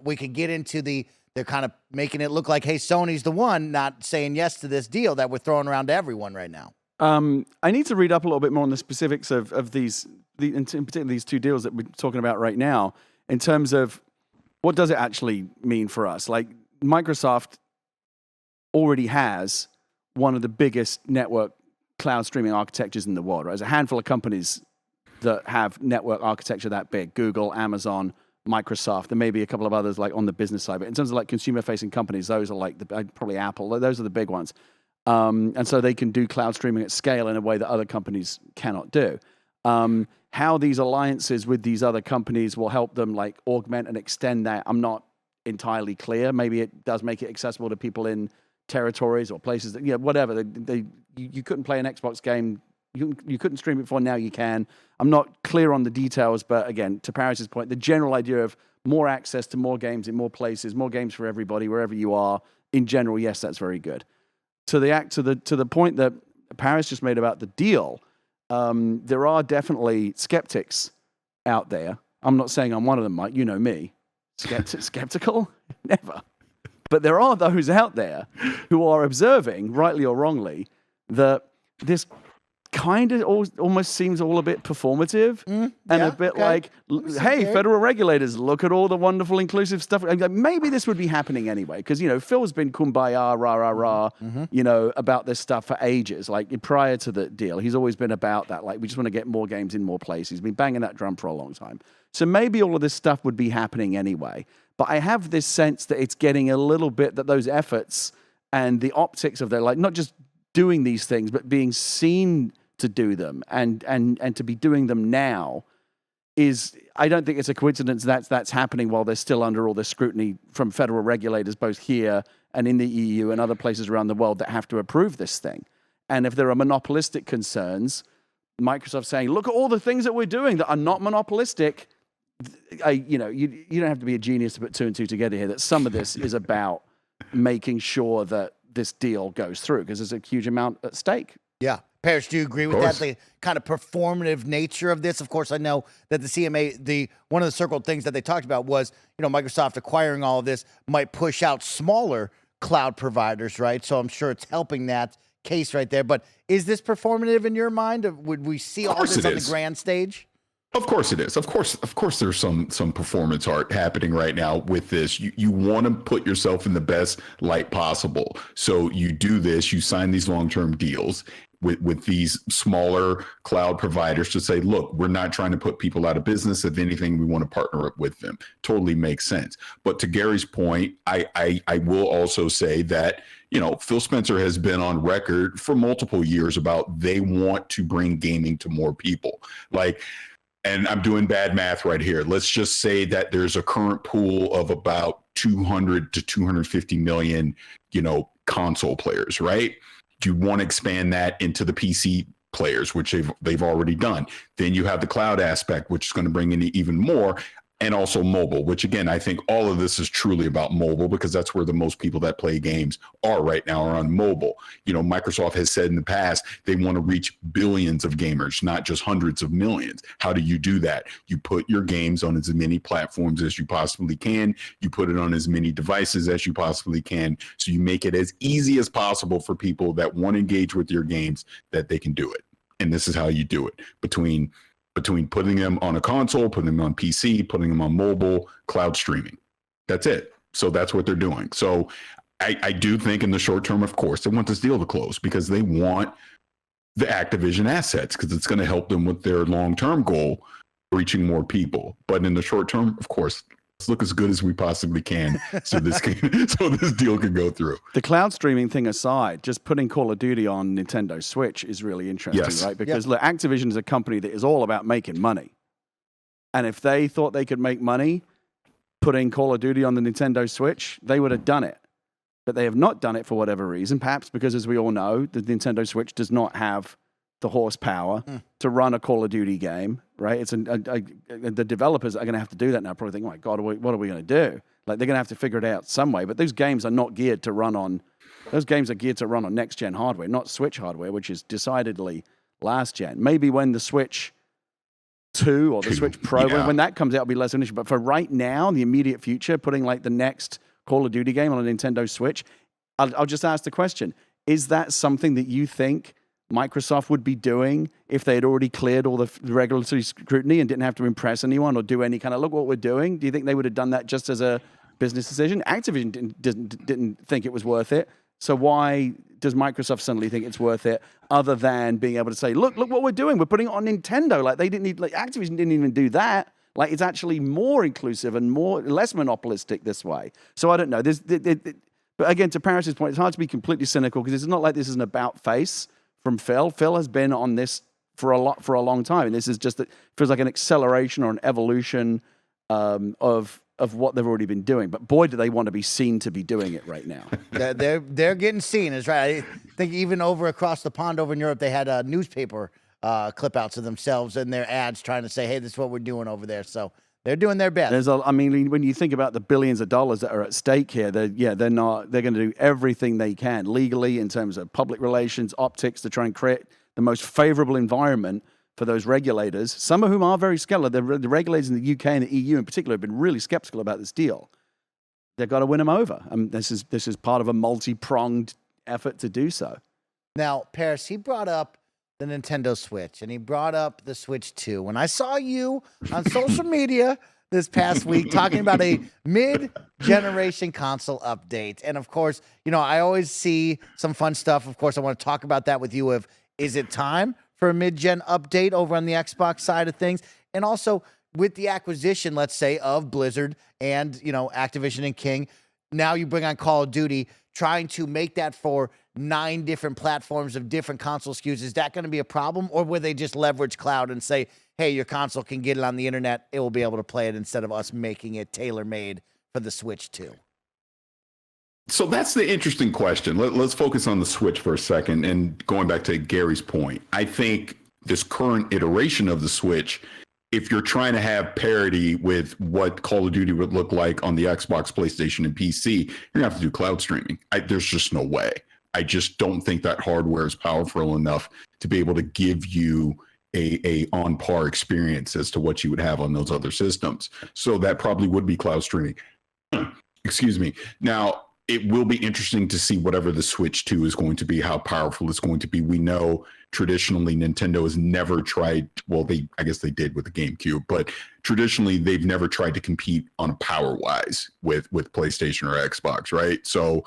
we could get into they're kind of making it look like, hey, Sony's the one not saying yes to this deal that we're throwing around to everyone right now. I need to read up a little bit more on the specifics of these, in particular these two deals that we're talking about right now, in terms of what does it actually mean for us. Like Microsoft already has one of the biggest network cloud streaming architectures in the world. Right? There's a handful of companies that have network architecture that big: Google, Amazon, Microsoft. There may be a couple of others like on the business side, but in terms of like consumer-facing companies, those are like probably Apple. Those are the big ones. And so they can do cloud streaming at scale in a way that other companies cannot do. How these alliances with these other companies will help them like augment and extend that, I'm not entirely clear. Maybe it does make it accessible to people in territories or places that, whatever. You couldn't play an Xbox game. You couldn't stream it before. Now you can. I'm not clear on the details, but again, to Parris's point, the general idea of more access to more games in more places, more games for everybody, wherever you are, in general, yes, that's very good. To the point that Parris just made about the deal, there are definitely skeptics out there. I'm not saying I'm one of them, Mike. You know me. Skeptical? Never. But there are those out there who are observing, rightly or wrongly, that this kind of almost seems all a bit performative and a bit like, hey, federal regulators, look at all the wonderful inclusive stuff. Maybe this would be happening anyway, because, Phil's been kumbaya, rah, about this stuff for ages. Like prior to the deal, he's always been about that. Like, we just want to get more games in more places. He's been banging that drum for a long time. So maybe all of this stuff would be happening anyway. But I have this sense that it's getting a little bit that those efforts and the optics of their, like, not just doing these things, but being seen to do them and to be doing them now I don't think it's a coincidence that's happening while they're still under all this scrutiny from federal regulators, both here and in the EU and other places around the world that have to approve this thing. And if there are monopolistic concerns, Microsoft saying, look at all the things that we're doing that are not monopolistic. You don't have to be a genius to put two and two together here, that some of this is about making sure that this deal goes through, because there's a huge amount at stake. Yeah. Parris, do you agree with that? The kind of performative nature of this? Of course, I know that the CMA, one of the circled things that they talked about was, Microsoft acquiring all of this might push out smaller cloud providers, right? So I'm sure it's helping that case right there. But is this performative in your mind? Would we see all this on the grand stage? Of course it is. Of course there's some performance art happening right now with this. You want to put yourself in the best light possible. So you do this, you sign these long-term deals with these smaller cloud providers to say, look, we're not trying to put people out of business. If anything, we want to partner up with them. Totally makes sense. But to Gary's point, I will also say that, Phil Spencer has been on record for multiple years about they want to bring gaming to more people. And I'm doing bad math right here. Let's just say that there's a current pool of about 200 to 250 million, console players, right? You want to expand that into the PC players, which they've already done. Then you have the cloud aspect, which is going to bring in even more. and also mobile, which again, I think all of this is truly about mobile because that's where the most people that play games are right now, are on mobile. You know, Microsoft has said in the past, they want to reach billions of gamers, not just hundreds of millions. How do you do that? You put your games on as many platforms as you possibly can. You put it on as many devices as you possibly can. So you make it as easy as possible for people that want to engage with your games that they can do it. And this is how you do it between putting them on a console, putting them on PC, putting them on mobile, cloud streaming. That's it. So that's what they're doing. So I do think in the short term, of course, they want this deal to close because they want the Activision assets because it's going to help them with their long-term goal, reaching more people. But in the short term, of course, let's look as good as we possibly can so this deal can go through. The cloud streaming thing aside, just putting Call of Duty on Nintendo Switch is really interesting, Yes. right? Because look, Activision is a company that is all about making money. And if they thought they could make money putting Call of Duty on the Nintendo Switch, they would have done it. But they have not done it for whatever reason, perhaps because, as we all know, the Nintendo Switch does not have the horsepower to run a Call of Duty game, right? It's the developers are going to have to do that now. Probably think, oh my God, what are we going to do? Like, they're going to have to figure it out some way. But those games are not geared to run on. Those games are geared to run on next gen hardware, not Switch hardware, which is decidedly last gen. Maybe when the Switch 2 or the Switch Pro, when that comes out, it'll be less of an issue. But for right now, the immediate future, putting like the next Call of Duty game on a Nintendo Switch, I'll just ask the question: is that something that you think Microsoft would be doing if they had already cleared all the regulatory scrutiny and didn't have to impress anyone or do any kind of, look what we're doing? Do you think they would have done that just as a business decision? Activision didn't think it was worth it. So why does Microsoft suddenly think it's worth it, other than being able to say, look what we're doing. We're putting it on Nintendo. Like, they didn't need, like, Activision didn't even do that. Like, it's actually more inclusive and less monopolistic this way. So I don't know. But again, to Parris's point, it's hard to be completely cynical because it's not like this is an about face from Phil. Phil has been on this for a long time, and this is just that feels like an acceleration or an evolution of what they've already been doing. But boy, do they want to be seen to be doing it right now. They're getting seen, is right. I think even over across the pond over in Europe, they had newspaper clip outs of themselves and their ads trying to say, hey, this is what we're doing over there. So they're doing their best. I mean, when you think about the billions of dollars that are at stake here, they're going to do everything they can legally in terms of public relations, optics, to try and create the most favorable environment for those regulators, some of whom are very skeptical. The regulators in the UK and the EU in particular have been really skeptical about this deal. They've got to win them over. This is part of a multi-pronged effort to do so. Now, Parris, he brought up the Nintendo Switch, and he brought up the Switch 2. When I saw you on social media this past week talking about a mid-generation console update, and of course, you know, I always see some fun stuff. Of course, I want to talk about that with you. Is it time for a mid-gen update over on the Xbox side of things? And also, with the acquisition, let's say, of Blizzard and, you know, Activision and King, now you bring on Call of Duty, trying to make that for 9 different platforms of different console SKUs. Is that going to be a problem? Or will they just leverage cloud and say, hey, your console can get it on the internet, it will be able to play it, instead of us making it tailor-made for the Switch 2? So that's the interesting question. Let's focus on the Switch for a second. And going back to Gary's point, I think this current iteration of the Switch, if you're trying to have parity with what Call of Duty would look like on the Xbox, PlayStation, and PC, you're going to have to do cloud streaming. There's just no way. I just don't think that hardware is powerful enough to be able to give you a on par experience as to what you would have on those other systems. So that probably would be cloud streaming. Excuse me. Now, it will be interesting to see whatever the Switch 2 is going to be, how powerful it's going to be. We know traditionally Nintendo has never tried, well, I guess they did with the GameCube, but traditionally they've never tried to compete on power-wise with PlayStation or Xbox, right? So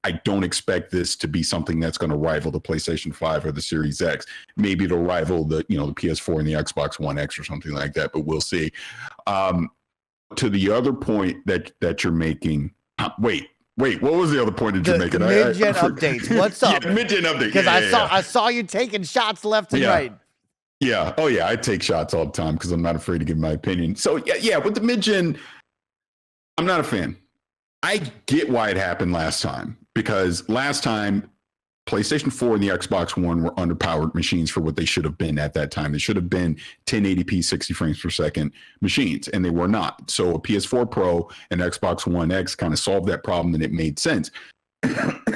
I don't expect this to be something that's going to rival the PlayStation 5 or the Series X. Maybe it'll rival the PS4 and the Xbox One X or something like that, but we'll see. To the other point that you're making, wait, what was the other point that you're making? Mid-gen updates. What's up? Yeah, mid-gen updates. Because I saw you taking shots left and right. Yeah. Oh, yeah. I take shots all the time because I'm not afraid to give my opinion. So, yeah, with the mid-gen, I'm not a fan. I get why it happened last time, because last time PlayStation 4 and the Xbox One were underpowered machines for what they should have been at that time. They should have been 1080p, 60 frames per second machines, and they were not. So a PS4 Pro and Xbox One X kind of solved that problem, and it made sense.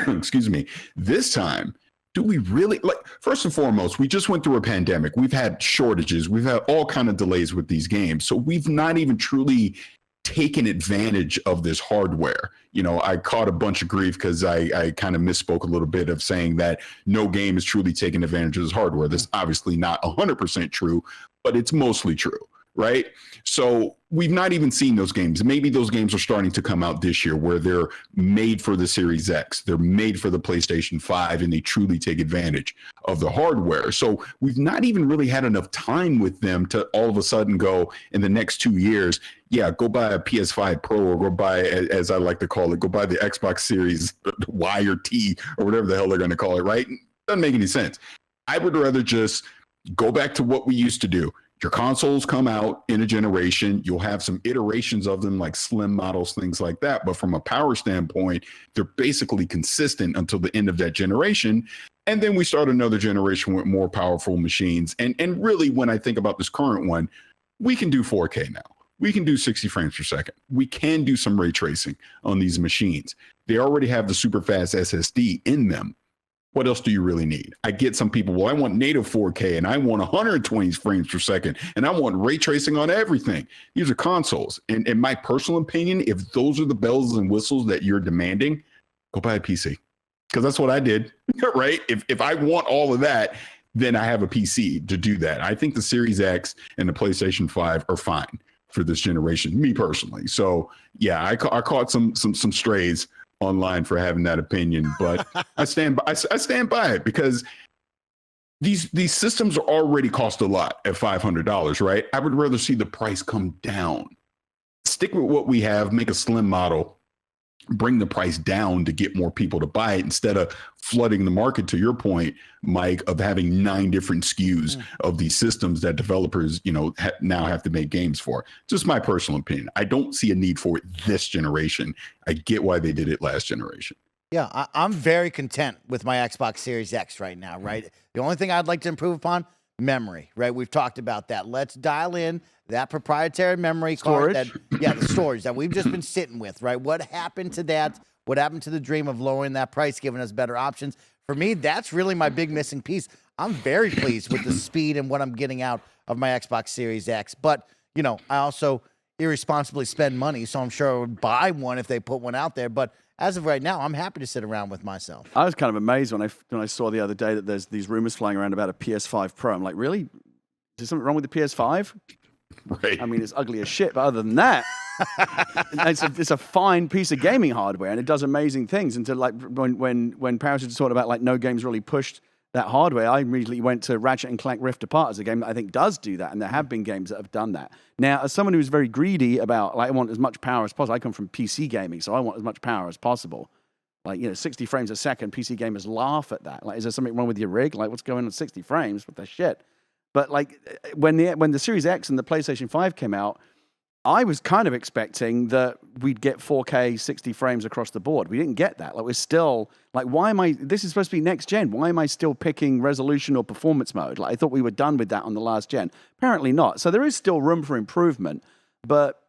Excuse me. This time, do we really, like, first and foremost, we just went through a pandemic. We've had shortages. We've had all kind of delays with these games. So we've not even truly taken advantage of this hardware. You know, I caught a bunch of grief because I kind of misspoke a little bit of saying that no game is truly taking advantage of this hardware. That's obviously not 100% true, but it's mostly true, right? So we've not even seen those games. Maybe those games are starting to come out this year where they're made for the Series X. They're made for the PlayStation 5, and they truly take advantage of the hardware. So we've not even really had enough time with them to all of a sudden go in the next 2 years, yeah, go buy a PS5 Pro, or go buy, as I like to call it, go buy the Xbox Series Y or T or whatever the hell they're going to call it, right? Doesn't make any sense. I would rather just go back to what we used to do. Your consoles come out in a generation. You'll have some iterations of them, like slim models, things like that. But from a power standpoint, they're basically consistent until the end of that generation. And then we start another generation with more powerful machines. And really, when I think about this current one, we can do 4K now. We can do 60 frames per second. We can do some ray tracing on these machines. They already have the super fast SSD in them. What else do you really need? I get some people, well, I want native 4K and I want 120 frames per second and I want ray tracing on everything. These are consoles. And in my personal opinion, if those are the bells and whistles that you're demanding, go buy a PC. Because that's what I did, right? If I want all of that, then I have a PC to do that. I think the Series X and the PlayStation 5 are fine for this generation, me personally. So yeah, I caught some strays online for having that opinion, but I stand by it because these systems are already cost a lot at $500, right? I would rather see the price come down. Stick with what we have, make a slim model, bring the price down to get more people to buy it instead of flooding the market, to your point, Mike, of having 9 different SKUs of these systems that developers, you know, now have to make games for. Just my personal opinion. I don't see a need for it this generation. I get why they did it last generation. Yeah, I'm very content with my Xbox Series X right now, right? The only thing I'd like to improve upon, memory, right? We've talked about that. Let's dial in that proprietary memory card. The storage that we've just been sitting with, right? What happened to that? What happened to the dream of lowering that price, giving us better options? For me, that's really my big missing piece. I'm very pleased with the speed and what I'm getting out of my Xbox Series X. But, you know, I also irresponsibly spend money, so I'm sure I would buy one if they put one out there. But as of right now, I'm happy to sit around with myself. I was kind of amazed when I saw the other day that there's these rumors flying around about a PS5 Pro. I'm like, really? Is there something wrong with the PS5? Right. I mean, it's ugly as shit, but other than that, it's a fine piece of gaming hardware, and it does amazing things. And to, like, when Parris was talking about like no games really pushed that hardware, I immediately went to Ratchet and Clank Rift Apart as a game that I think does do that, and there have been games that have done that. Now, as someone who's very greedy about, like, I want as much power as possible. I come from PC gaming, so I want as much power as possible. Like, you know, 60 frames a second, PC gamers laugh at that. Like, is there something wrong with your rig? Like, what's going on at 60 frames? What the shit? But like when the Series X and the PlayStation 5 came out, I was kind of expecting that we'd get 4K 60 frames across the board. We didn't get that. Like, we're still like, this is supposed to be next gen. Why am I still picking resolution or performance mode? Like, I thought we were done with that on the last gen. Apparently not. So there is still room for improvement, but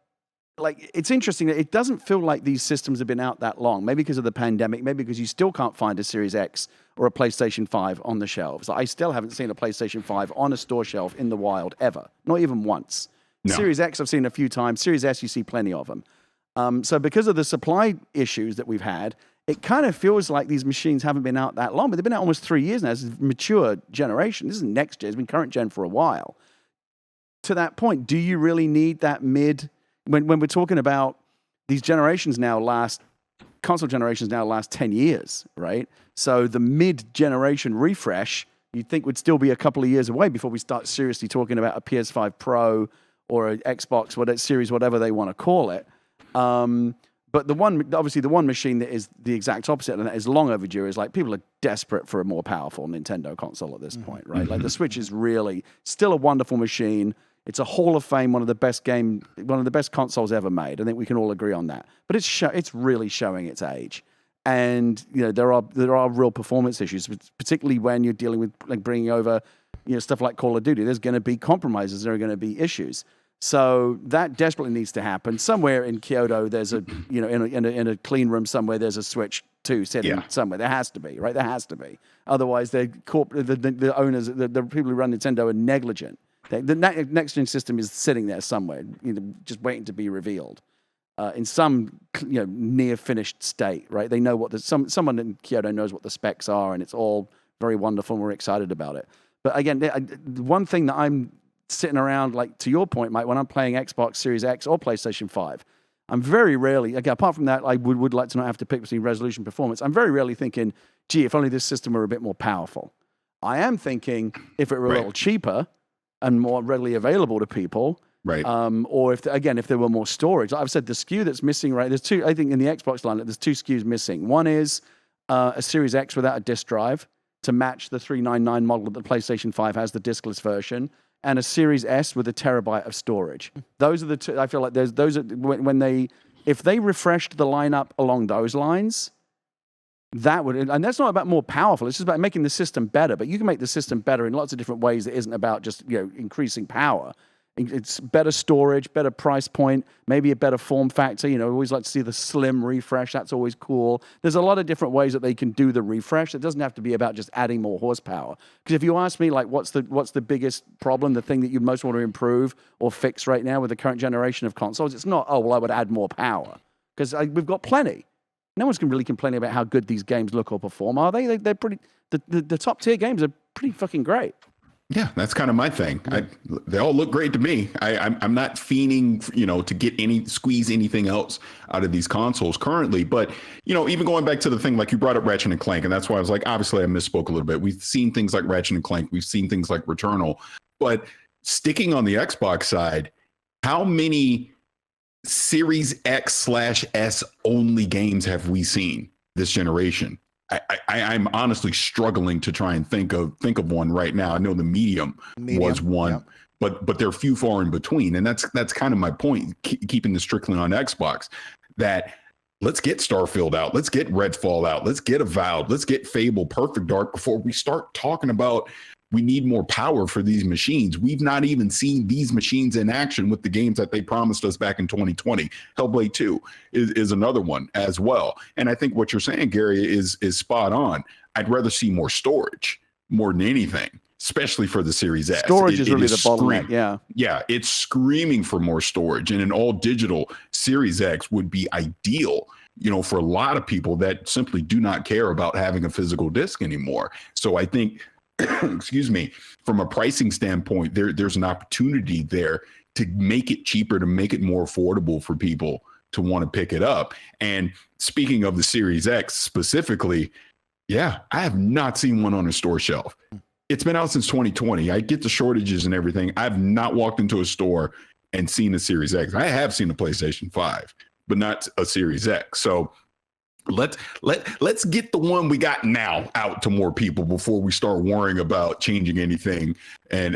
like, it's interesting that it doesn't feel like these systems have been out that long. Maybe because of the pandemic, maybe because you still can't find a Series X or a PlayStation 5 on the shelves. I still haven't seen a PlayStation 5 on a store shelf in the wild ever, not even once. No. Series X I've seen a few times. Series S, you see plenty of them. So because of the supply issues that we've had, it kind of feels like these machines haven't been out that long, but they've been out almost 3 years now. This is a mature generation. This isn't next gen. It's been current gen for a while. To that point, do you really need that when we're talking about these console generations now last 10 years, right? So the mid-generation refresh, you'd think would still be a couple of years away before we start seriously talking about a PS5 Pro or an Xbox, Series, whatever they want to call it. But the one machine that is the exact opposite and that is long overdue is like people are desperate for a more powerful Nintendo console at this point, right? Like the Switch is really still a wonderful machine. It's a Hall of Fame, one of the best consoles ever made. I think we can all agree on that. But it's really showing its age. And there are real performance issues, particularly when you're dealing with like bringing over stuff like Call of Duty. There's going to be compromises. There are going to be issues. So that desperately needs to happen. Somewhere in Kyoto, there's in a clean room somewhere, there's a Switch 2 sitting somewhere. There has to be, right? There has to be. Otherwise, the owners, the people who run Nintendo are negligent. The next gen system is sitting there somewhere, just waiting to be revealed. In some near finished state, right? They know what someone in Kyoto knows what the specs are, and it's all very wonderful, and we're excited about it. But again, the one thing that I'm sitting around, like to your point, Mike, when I'm playing Xbox Series X or PlayStation 5, I'm very rarely, again, apart from that, I would like to not have to pick between resolution and performance. I'm very rarely thinking, gee, if only this system were a bit more powerful. I am thinking if it were a little cheaper and more readily available to people. Right. Or if there were more storage. Like I've said, the SKU that's missing, right? There's two, I think in the Xbox lineup, there's two SKUs missing. One is a Series X without a disk drive to match the 399 model that the PlayStation 5 has, the diskless version, and a Series S with a terabyte of storage. Those are the two. I feel like if they refreshed the lineup along those lines, that would, and that's not about more powerful. It's just about making the system better. But you can make the system better in lots of different ways. That isn't about just increasing power. It's better storage, better price point, maybe a better form factor. I always like to see the slim refresh. That's always cool. There's a lot of different ways that they can do the refresh. It doesn't have to be about just adding more horsepower. Because if you ask me, like, what's the biggest problem, the thing that you most want to improve or fix right now with the current generation of consoles, it's not, I would add more power. Because we've got plenty. No one's really complaining about how good these games look or perform, are they? They're pretty. The top tier games are pretty fucking great. Yeah, that's kind of my thing. They all look great to me. I'm not fiending, to squeeze anything else out of these consoles currently. But, even going back to the thing, like you brought up Ratchet and Clank, and that's why I was like, obviously I misspoke a little bit. We've seen things like Ratchet and Clank. We've seen things like Returnal. But sticking on the Xbox side, how many Series X/S only games have we seen this generation? I'm honestly struggling to try and think of one right now. I know the medium was one, but they're few far in between, and that's kind of my point. Keeping this strictly on Xbox, that let's get Starfield out, let's get Redfall out, let's get Avowed, let's get Fable, Perfect Dark before we start talking about we need more power for these machines. We've not even seen these machines in action with the games that they promised us back in 2020. Hellblade 2 is another one as well. And I think what you're saying, Gary, is spot on. I'd rather see more storage more than anything, especially for the Series S. Storage is really the bottleneck, yeah. Yeah, it's screaming for more storage. And an all-digital Series X would be ideal, for a lot of people that simply do not care about having a physical disc anymore. So I think excuse me, from a pricing standpoint, there's an opportunity there to make it cheaper, to make it more affordable for people to want to pick it up. And speaking of the Series X specifically, I have not seen one on a store shelf. It's been out since 2020. I get the shortages and everything. I've not walked into a store and seen a Series X. I have seen a PlayStation 5, but not a Series X. So let's get the one we got now out to more people before we start worrying about changing anything and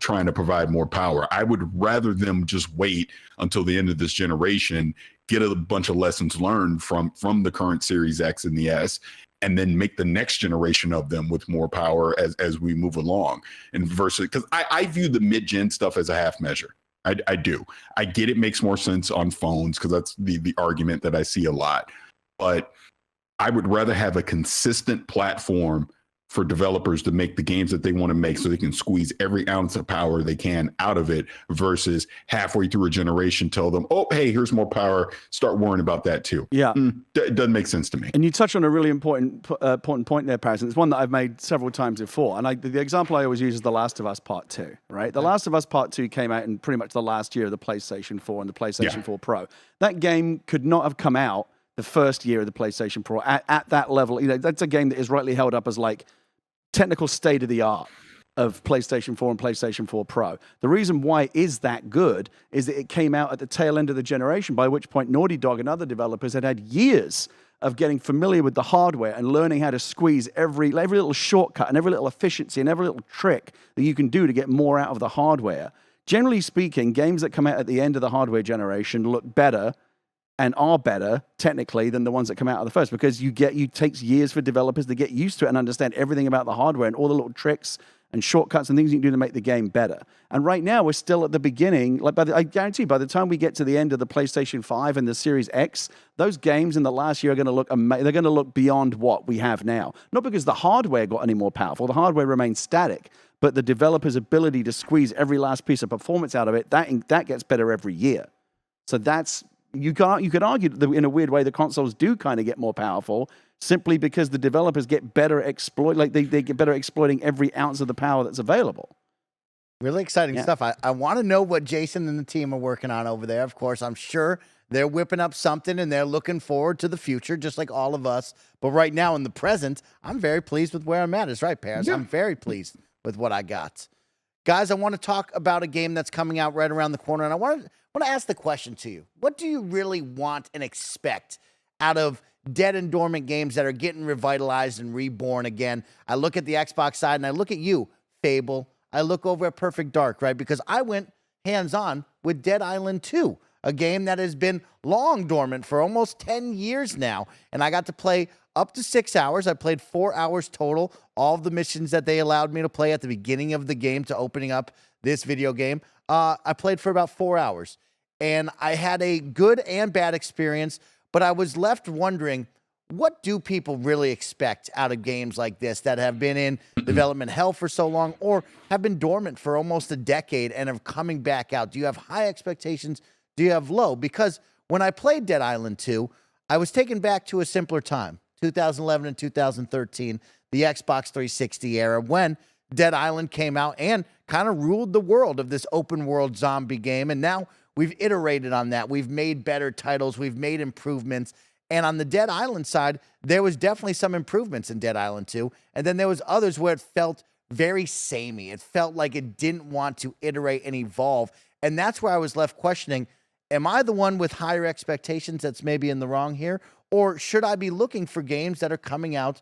trying to provide more power. I would rather them just wait until the end of this generation, get a bunch of lessons learned from the current Series X and the S, and then make the next generation of them with more power as we move along. And versus, because I view the mid-gen stuff as a half measure. I do. I get it makes more sense on phones because that's the argument that I see a lot. But I would rather have a consistent platform for developers to make the games that they want to make so they can squeeze every ounce of power they can out of it versus halfway through a generation tell them, oh, hey, here's more power. Start worrying about that too. Yeah. It doesn't make sense to me. And you touched on a really important point there, Parris. It's one that I've made several times before. And the example I always use is The Last of Us Part 2, right? The Last of Us Part 2 came out in pretty much the last year of the PlayStation 4 and the PlayStation 4 Pro. That game could not have come out the first year of the PlayStation Pro at that level. That's a game that is rightly held up as like technical state of the art of PlayStation 4 and PlayStation 4 Pro. The reason why it is that good is that it came out at the tail end of the generation, by which point Naughty Dog and other developers had years of getting familiar with the hardware and learning how to squeeze every little shortcut and every little efficiency and every little trick that you can do to get more out of the hardware. Generally speaking, games that come out at the end of the hardware generation look better and are better technically than the ones that come out of the first, because it takes years for developers to get used to it and understand everything about the hardware and all the little tricks and shortcuts and things you can do to make the game better. And right now we're still at the beginning. I guarantee by the time we get to the end of the PlayStation 5 and the Series X, those games in the last year are going to look amazing. They're going to look beyond what we have now. Not because the hardware got any more powerful. The hardware remains static, but the developer's ability to squeeze every last piece of performance out of it, that gets better every year. So that's, you could argue that in a weird way the consoles do kind of get more powerful simply because the developers get better they get better exploiting every ounce of the power that's available. Really exciting stuff. I want to know what Jason and the team are working on over there. Of course, I'm sure they're whipping up something and they're looking forward to the future, just like all of us. But right now in the present, I'm very pleased with where I'm at. That's right, Parris. Yeah. I'm very pleased with what I got. Guys, I want to talk about a game that's coming out right around the corner, and I want to ask the question to you. What do you really want and expect out of dead and dormant games that are getting revitalized and reborn again? I look at the Xbox side, and I look at you, Fable. I look over at Perfect Dark, right? Because I went hands-on with Dead Island 2, a game that has been long dormant for almost 10 years now, and I got to play up to 6 hours. I played 4 hours total, all of the missions that they allowed me to play at the beginning of the game to opening up this video game. I played for about 4 hours, and I had a good and bad experience, but I was left wondering, what do people really expect out of games like this that have been in development hell for so long or have been dormant for almost a decade and are coming back out? Do you have high expectations? Do you have low? Because when I played Dead Island 2, I was taken back to a simpler time, 2011 and 2013, the Xbox 360 era, when Dead Island came out and kind of ruled the world of this open world zombie game. And now we've iterated on that. We've made better titles. We've made improvements. And on the Dead Island side, there was definitely some improvements in Dead Island 2. And then there was others where it felt very samey. It felt like it didn't want to iterate and evolve. And that's where I was left questioning, am I the one with higher expectations that's maybe in the wrong here? Or should I be looking for games that are coming out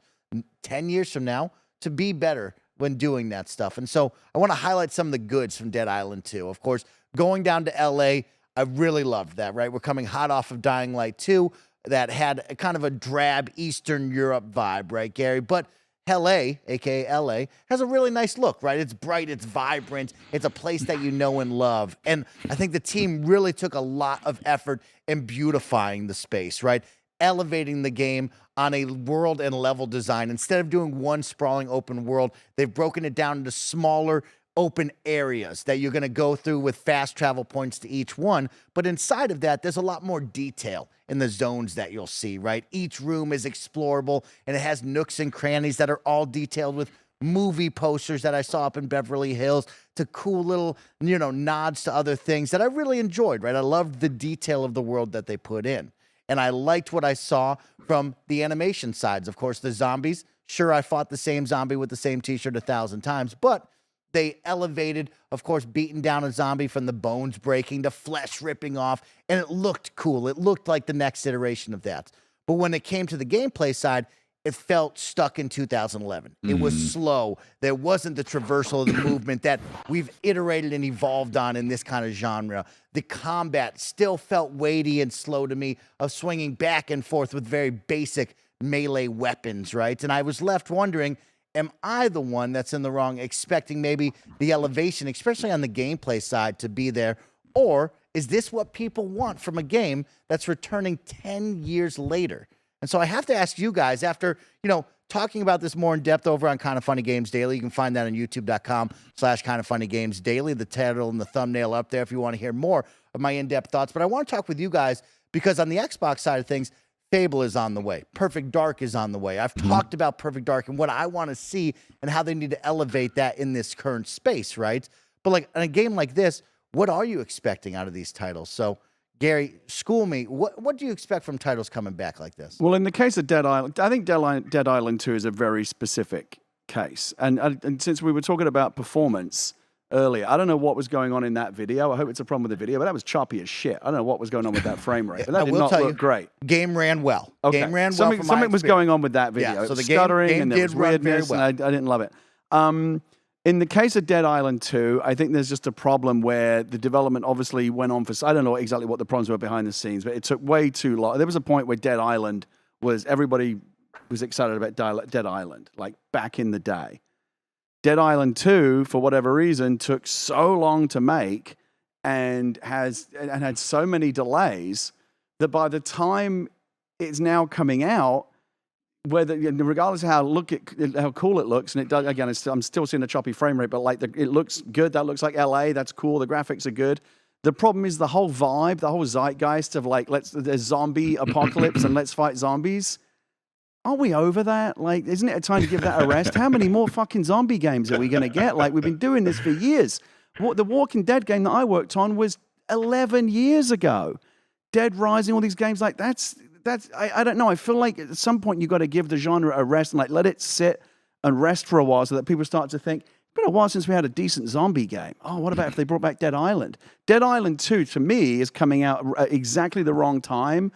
10 years from now to be better when doing that stuff? And so I want to highlight some of the goods from Dead Island 2. Of course, going down to LA, I really loved that, right? We're coming hot off of Dying Light 2 that had a kind of a drab Eastern Europe vibe, right, Gary? But LA, aka LA, has a really nice look, right? It's bright, it's vibrant, it's a place that you know and love. And I think the team really took a lot of effort in beautifying the space, right? Elevating the game on a world and level design. Instead of doing one sprawling open world, they've broken it down into smaller open areas that you're going to go through with fast travel points to each one. But inside of that, there's a lot more detail in the zones that you'll see, right? Each room is explorable, and it has nooks and crannies that are all detailed with movie posters that I saw up in Beverly Hills, to cool little, nods to other things that I really enjoyed, right? I loved the detail of the world that they put in. And I liked what I saw from the animation sides. Of course, the zombies, sure, I fought the same zombie with the same t-shirt 1,000 times, but they elevated, of course, beating down a zombie from the bones breaking to flesh ripping off, and it looked cool. It looked like the next iteration of that. But when it came to the gameplay side, it felt stuck in 2011. It was slow. There wasn't the traversal of the movement that we've iterated and evolved on in this kind of genre. The combat still felt weighty and slow to me, of swinging back and forth with very basic melee weapons, right? And I was left wondering, am I the one that's in the wrong, expecting maybe the elevation, especially on the gameplay side, to be there? Or is this what people want from a game that's returning 10 years later? And so I have to ask you guys, after, talking about this more in depth over on Kinda Funny Games Daily, you can find that on youtube.com/KindaFunnyGames Daily, the title and the thumbnail up there if you want to hear more of my in-depth thoughts. But I want to talk with you guys because on the Xbox side of things, Fable is on the way. Perfect Dark is on the way. I've talked about Perfect Dark and what I want to see and how they need to elevate that in this current space, right? But like in a game like this, what are you expecting out of these titles? So, Gary, school me. What do you expect from titles coming back like this? Well, in the case of Dead Island, I think Dead Island 2 is a very specific case. And since we were talking about performance earlier, I don't know what was going on in that video. I hope it's a problem with the video, but that was choppy as shit. I don't know what was going on with that frame rate, but that did not look great. Game ran well. Okay. Game ran well. Something was going on with that video. Yeah, so the stuttering game and there was did run very weirdness, well. and I didn't love it. In the case of Dead Island 2, I think there's just a problem where the development obviously went on for, I don't know exactly what the problems were behind the scenes, but it took way too long. There was a point where Dead Island everybody was excited about Dead Island, like back in the day. Dead Island 2, for whatever reason, took so long to make and had so many delays that by the time it's now coming out, regardless of how cool it looks, and it does, again, I'm still seeing a choppy frame rate, but like it looks good. That looks like LA. That's cool. The graphics are good. The problem is the whole vibe, the whole zeitgeist of like there's zombie apocalypse and let's fight zombies. Aren't we over that? Like, isn't it a time to give that a rest? How many more fucking zombie games are we going to get? Like, we've been doing this for years. The Walking Dead game that I worked on was 11 years ago. Dead Rising, all these games, like that's. I don't know. I feel like at some point you got to give the genre a rest and like let it sit and rest for a while so that people start to think, it's been a while since we had a decent zombie game. Oh, what about if they brought back Dead Island? Dead Island 2, to me, is coming out at exactly the wrong time,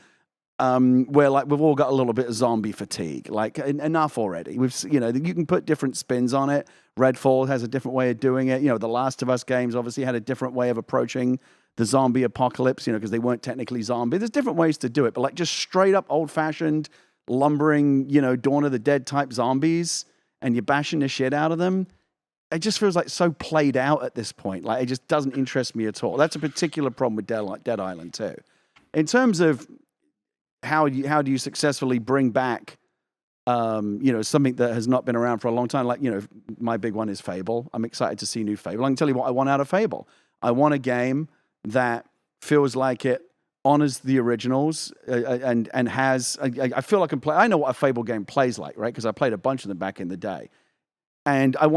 where like we've all got a little bit of zombie fatigue. Like enough already. You can put different spins on it. Redfall has a different way of doing it. The Last of Us games obviously had a different way of approaching the zombie apocalypse, because they weren't technically zombie. There's different ways to do it, but like just straight up old-fashioned, lumbering, Dawn of the Dead type zombies, and you're bashing the shit out of them, it just feels like so played out at this point. Like, it just doesn't interest me at all. That's a particular problem with Dead Island 2. In terms of how do you successfully bring back, something that has not been around for a long time, like, my big one is Fable. I'm excited to see new Fable. I can tell you what I want out of Fable. I want a game that feels like it honors the originals and has. I feel I can play. I know what a Fable game plays like, right? Because I played a bunch of them back in the day, and you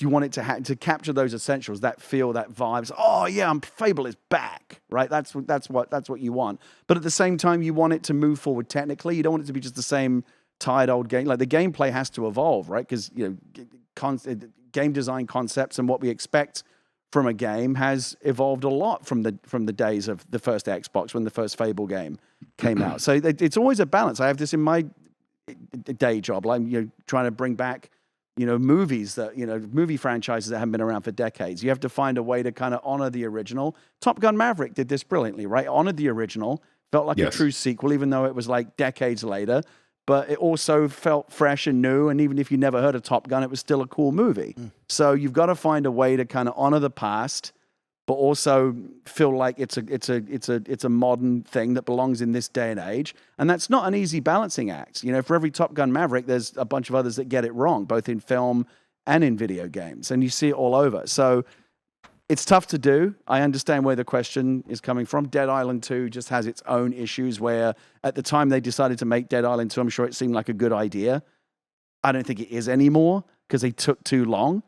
want it to capture those essentials, that feel, that vibes. Oh yeah, Fable is back, right? That's what you want. But at the same time, you want it to move forward technically. You don't want it to be just the same tired old game. Like the gameplay has to evolve, right? Because game design concepts and what we expect from a game has evolved a lot from the days of the first Xbox when the first Fable game came out. So it's always a balance. I have this in my day job. Like, trying to bring back, movies that, movie franchises that haven't been around for decades. You have to find a way to kind of honor the original. Top Gun Maverick did this brilliantly, right? Honored the original, felt like a true sequel, even though it was like decades later. But it also felt fresh and new, and even if you never heard of Top Gun, it was still a cool movie. So you've got to find a way to kind of honor the past, but also feel like it's a modern thing that belongs in this day and age. And that's not an easy balancing act. For every Top Gun Maverick, there's a bunch of others that get it wrong, both in film and in video games, and you see it all over. So it's tough to do. I understand where the question is coming from. Dead Island 2 just has its own issues where at the time they decided to make Dead Island 2, I'm sure it seemed like a good idea. I don't think it is anymore because they took too long.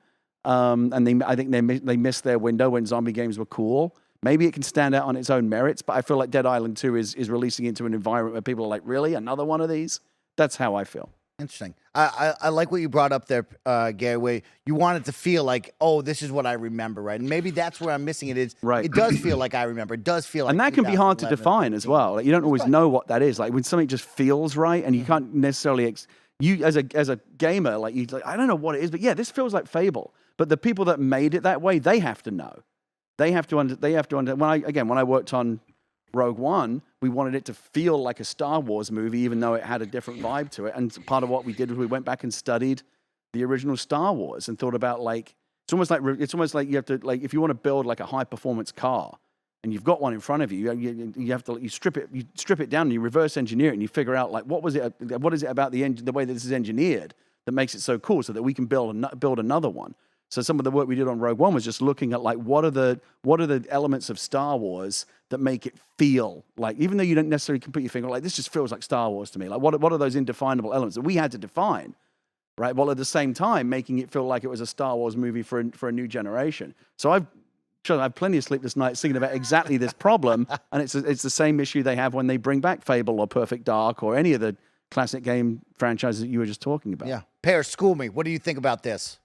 And I think they missed their window when zombie games were cool. Maybe it can stand out on its own merits, but I feel like Dead Island 2 is releasing into an environment where people are like, really? Another one of these? That's how I feel. Interesting. I like what you brought up there, Gary, where you wanted to feel like, oh, this is what I remember, right? And maybe that's where I'm missing it is. Right. It does feel like I remember. It does feel like. And that can be hard to define as well. Like, you don't always know what that is. Like when something just feels right, and you can't necessarily you as a gamer, like I don't know what it is, but yeah, this feels like Fable. But the people that made it that way, they have to know. They have to when I worked on Rogue One, we wanted it to feel like a Star Wars movie, even though it had a different vibe to it. And part of what we did was we went back and studied the original Star Wars and thought about like it's almost like you have to, like, if you want to build like a high performance car and you've got one in front of you, you have to strip it down and you reverse engineer it and you figure out like what is it about the way that this is engineered that makes it so cool so that we can build another one. So some of the work we did on Rogue One was just looking at like what are the elements of Star Wars that make it feel like, even though you don't necessarily can put your finger like this just feels like Star Wars to me. Like what are those indefinable elements that we had to define, right? While at the same time making it feel like it was a Star Wars movie for a new generation. So I've plenty of sleepless nights thinking about exactly this problem, and it's the same issue they have when they bring back Fable or Perfect Dark or any of the classic game franchises that you were just talking about. Yeah, Parris, school me. What do you think about this?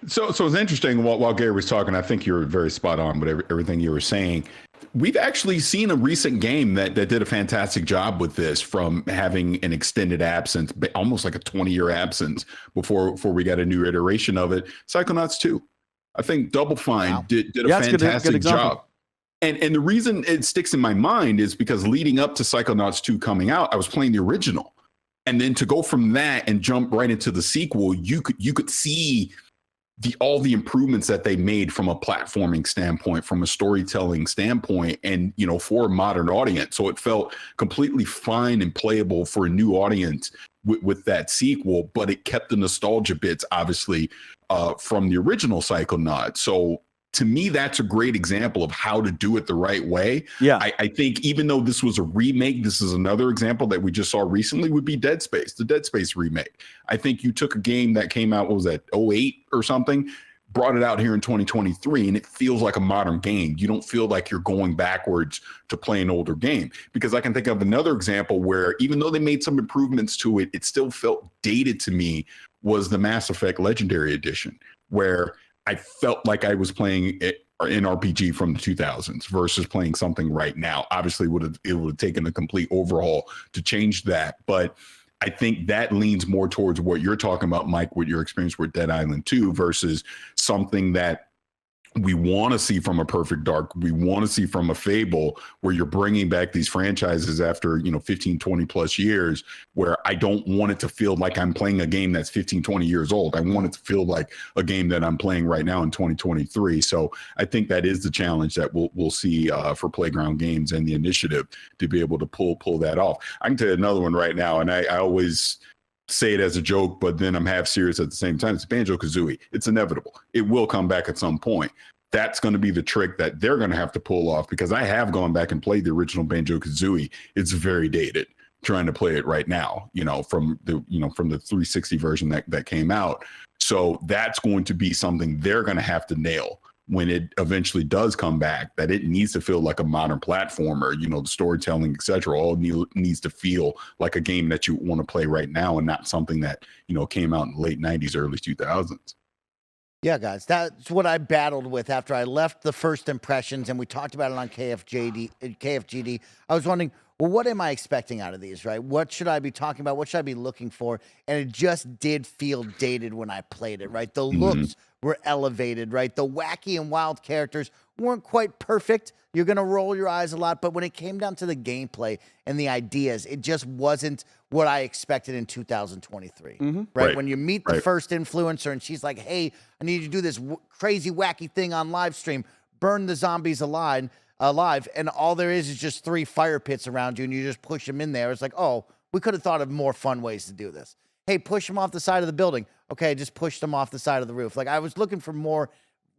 So it's interesting while Gary was talking, I think you were very spot on with everything you were saying. We've actually seen a recent game that did a fantastic job with this, from having an extended absence, almost like a 20-year absence before we got a new iteration of it. Psychonauts 2. I think Double Fine did a fantastic job. And the reason it sticks in my mind is because leading up to Psychonauts 2 coming out, I was playing the original. And then to go from that and jump right into the sequel, you could see all the improvements that they made from a platforming standpoint, from a storytelling standpoint, and for a modern audience. So it felt completely fine and playable for a new audience with that sequel, but it kept the nostalgia bits, obviously, from the original Psychonauts. So to me, that's a great example of how to do it the right way. Yeah. I think even though this was a remake, this is another example that we just saw recently would be Dead Space, the Dead Space remake. I think you took a game that came out, what was that, 08 or something, brought it out here in 2023, and it feels like a modern game. You don't feel like you're going backwards to play an older game. Because I can think of another example where even though they made some improvements to it, it still felt dated to me, was the Mass Effect Legendary Edition, where I felt like I was playing an RPG from the 2000s versus playing something right now. Obviously, it would have taken a complete overhaul to change that. But I think that leans more towards what you're talking about, Mike, with your experience with Dead Island 2 versus something that we want to see from a Perfect Dark, we want to see from a Fable, where you're bringing back these franchises after 15, 20 plus years, where I don't want it to feel like I'm playing a game that's 15, 20 years old. I want it to feel like a game that I'm playing right now in 2023. So I think that is the challenge that we'll see for Playground Games and the initiative to be able to pull that off. I can tell you another one right now, and I always say it as a joke, but then I'm half serious at the same time. It's Banjo-Kazooie. It's inevitable. It will come back at some point. That's going to be the trick that they're going to have to pull off, because I have gone back and played the original Banjo-Kazooie. It's very dated trying to play it right now, from the 360 version that came out. So that's going to be something they're going to have to nail when it eventually does come back, that it needs to feel like a modern platformer, the storytelling, etc. All needs to feel like a game that you want to play right now, and not something that, came out in the late 90s, early 2000s. Yeah, guys, that's what I battled with after I left the first impressions, and we talked about it on KFGD. I was wondering, well, what am I expecting out of these, right? What should I be talking about? What should I be looking for? And it just did feel dated when I played it, right? The looks were elevated, right? The wacky and wild characters weren't quite perfect. You're going to roll your eyes a lot, but when it came down to the gameplay and the ideas, it just wasn't what I expected in 2023, right? When you meet the first influencer and she's like, hey, I need you to do this crazy, wacky thing on live stream, burn the zombies alive, and all there is just 3 fire pits around you, and you just push them in there. It's like, oh, we could have thought of more fun ways to do this. Hey, push them off the side of the building. Okay, just push them off the side of the roof. Like, I was looking for more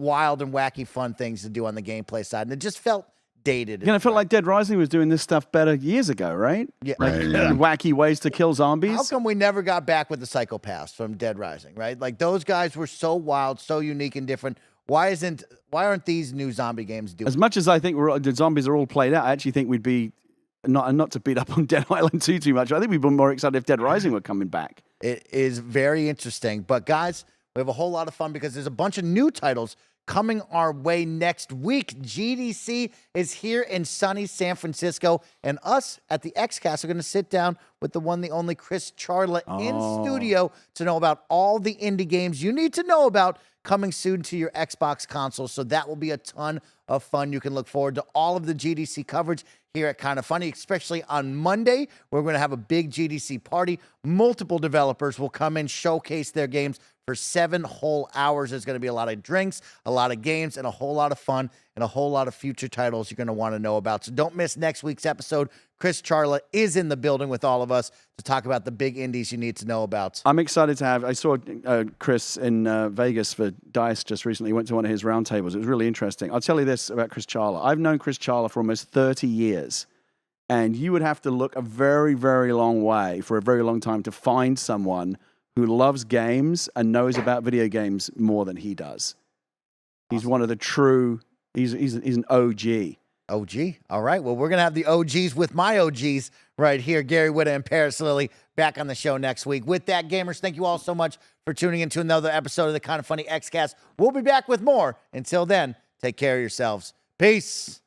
wild and wacky fun things to do on the gameplay side, and it just felt dated. I felt like Dead Rising was doing this stuff better years ago, right? Yeah. Wacky ways to kill zombies. How come we never got back with the psychopaths from Dead Rising, right? Like, those guys were so wild, so unique and different. Why aren't these new zombie games doing? As much as I think the zombies are all played out, I actually think we'd be not to beat up on Dead Island 2 too much. I think we'd be more excited if Dead Rising were coming back. It is very interesting. But guys, we have a whole lot of fun because there's a bunch of new titles coming our way next week. GDC is here in sunny San Francisco, and us at the Xcast are going to sit down with the one, the only Chris Charla in studio to know about all the indie games you need to know about coming soon to your Xbox console. So that will be a ton of fun. You can look forward to all of the GDC coverage here at Kinda Funny, especially on Monday. We're going to have a big GDC party. Multiple developers will come in, showcase their games for 7 whole hours. There's going to be a lot of drinks, a lot of games, and a whole lot of fun, and a whole lot of future titles you're going to want to know about. So don't miss next week's episode. Chris Charla is in the building with all of us to talk about the big indies you need to know about. I'm excited to have. I saw Chris in Vegas for DICE just recently. Went to one of his roundtables. It was really interesting. I'll tell you this about Chris Charla. I've known Chris Charla for almost 30 years. And you would have to look a very, very long way for a very long time to find someone who loves games and knows about video games more than he does. He's one of the true, he's an OG. OG. All right. Well, we're going to have the OGs with my OGs right here, Gary Whitta and Parris Lilly, back on the show next week. With that, gamers, thank you all so much for tuning into another episode of the Kinda Funny Xcast. We'll be back with more. Until then, take care of yourselves. Peace.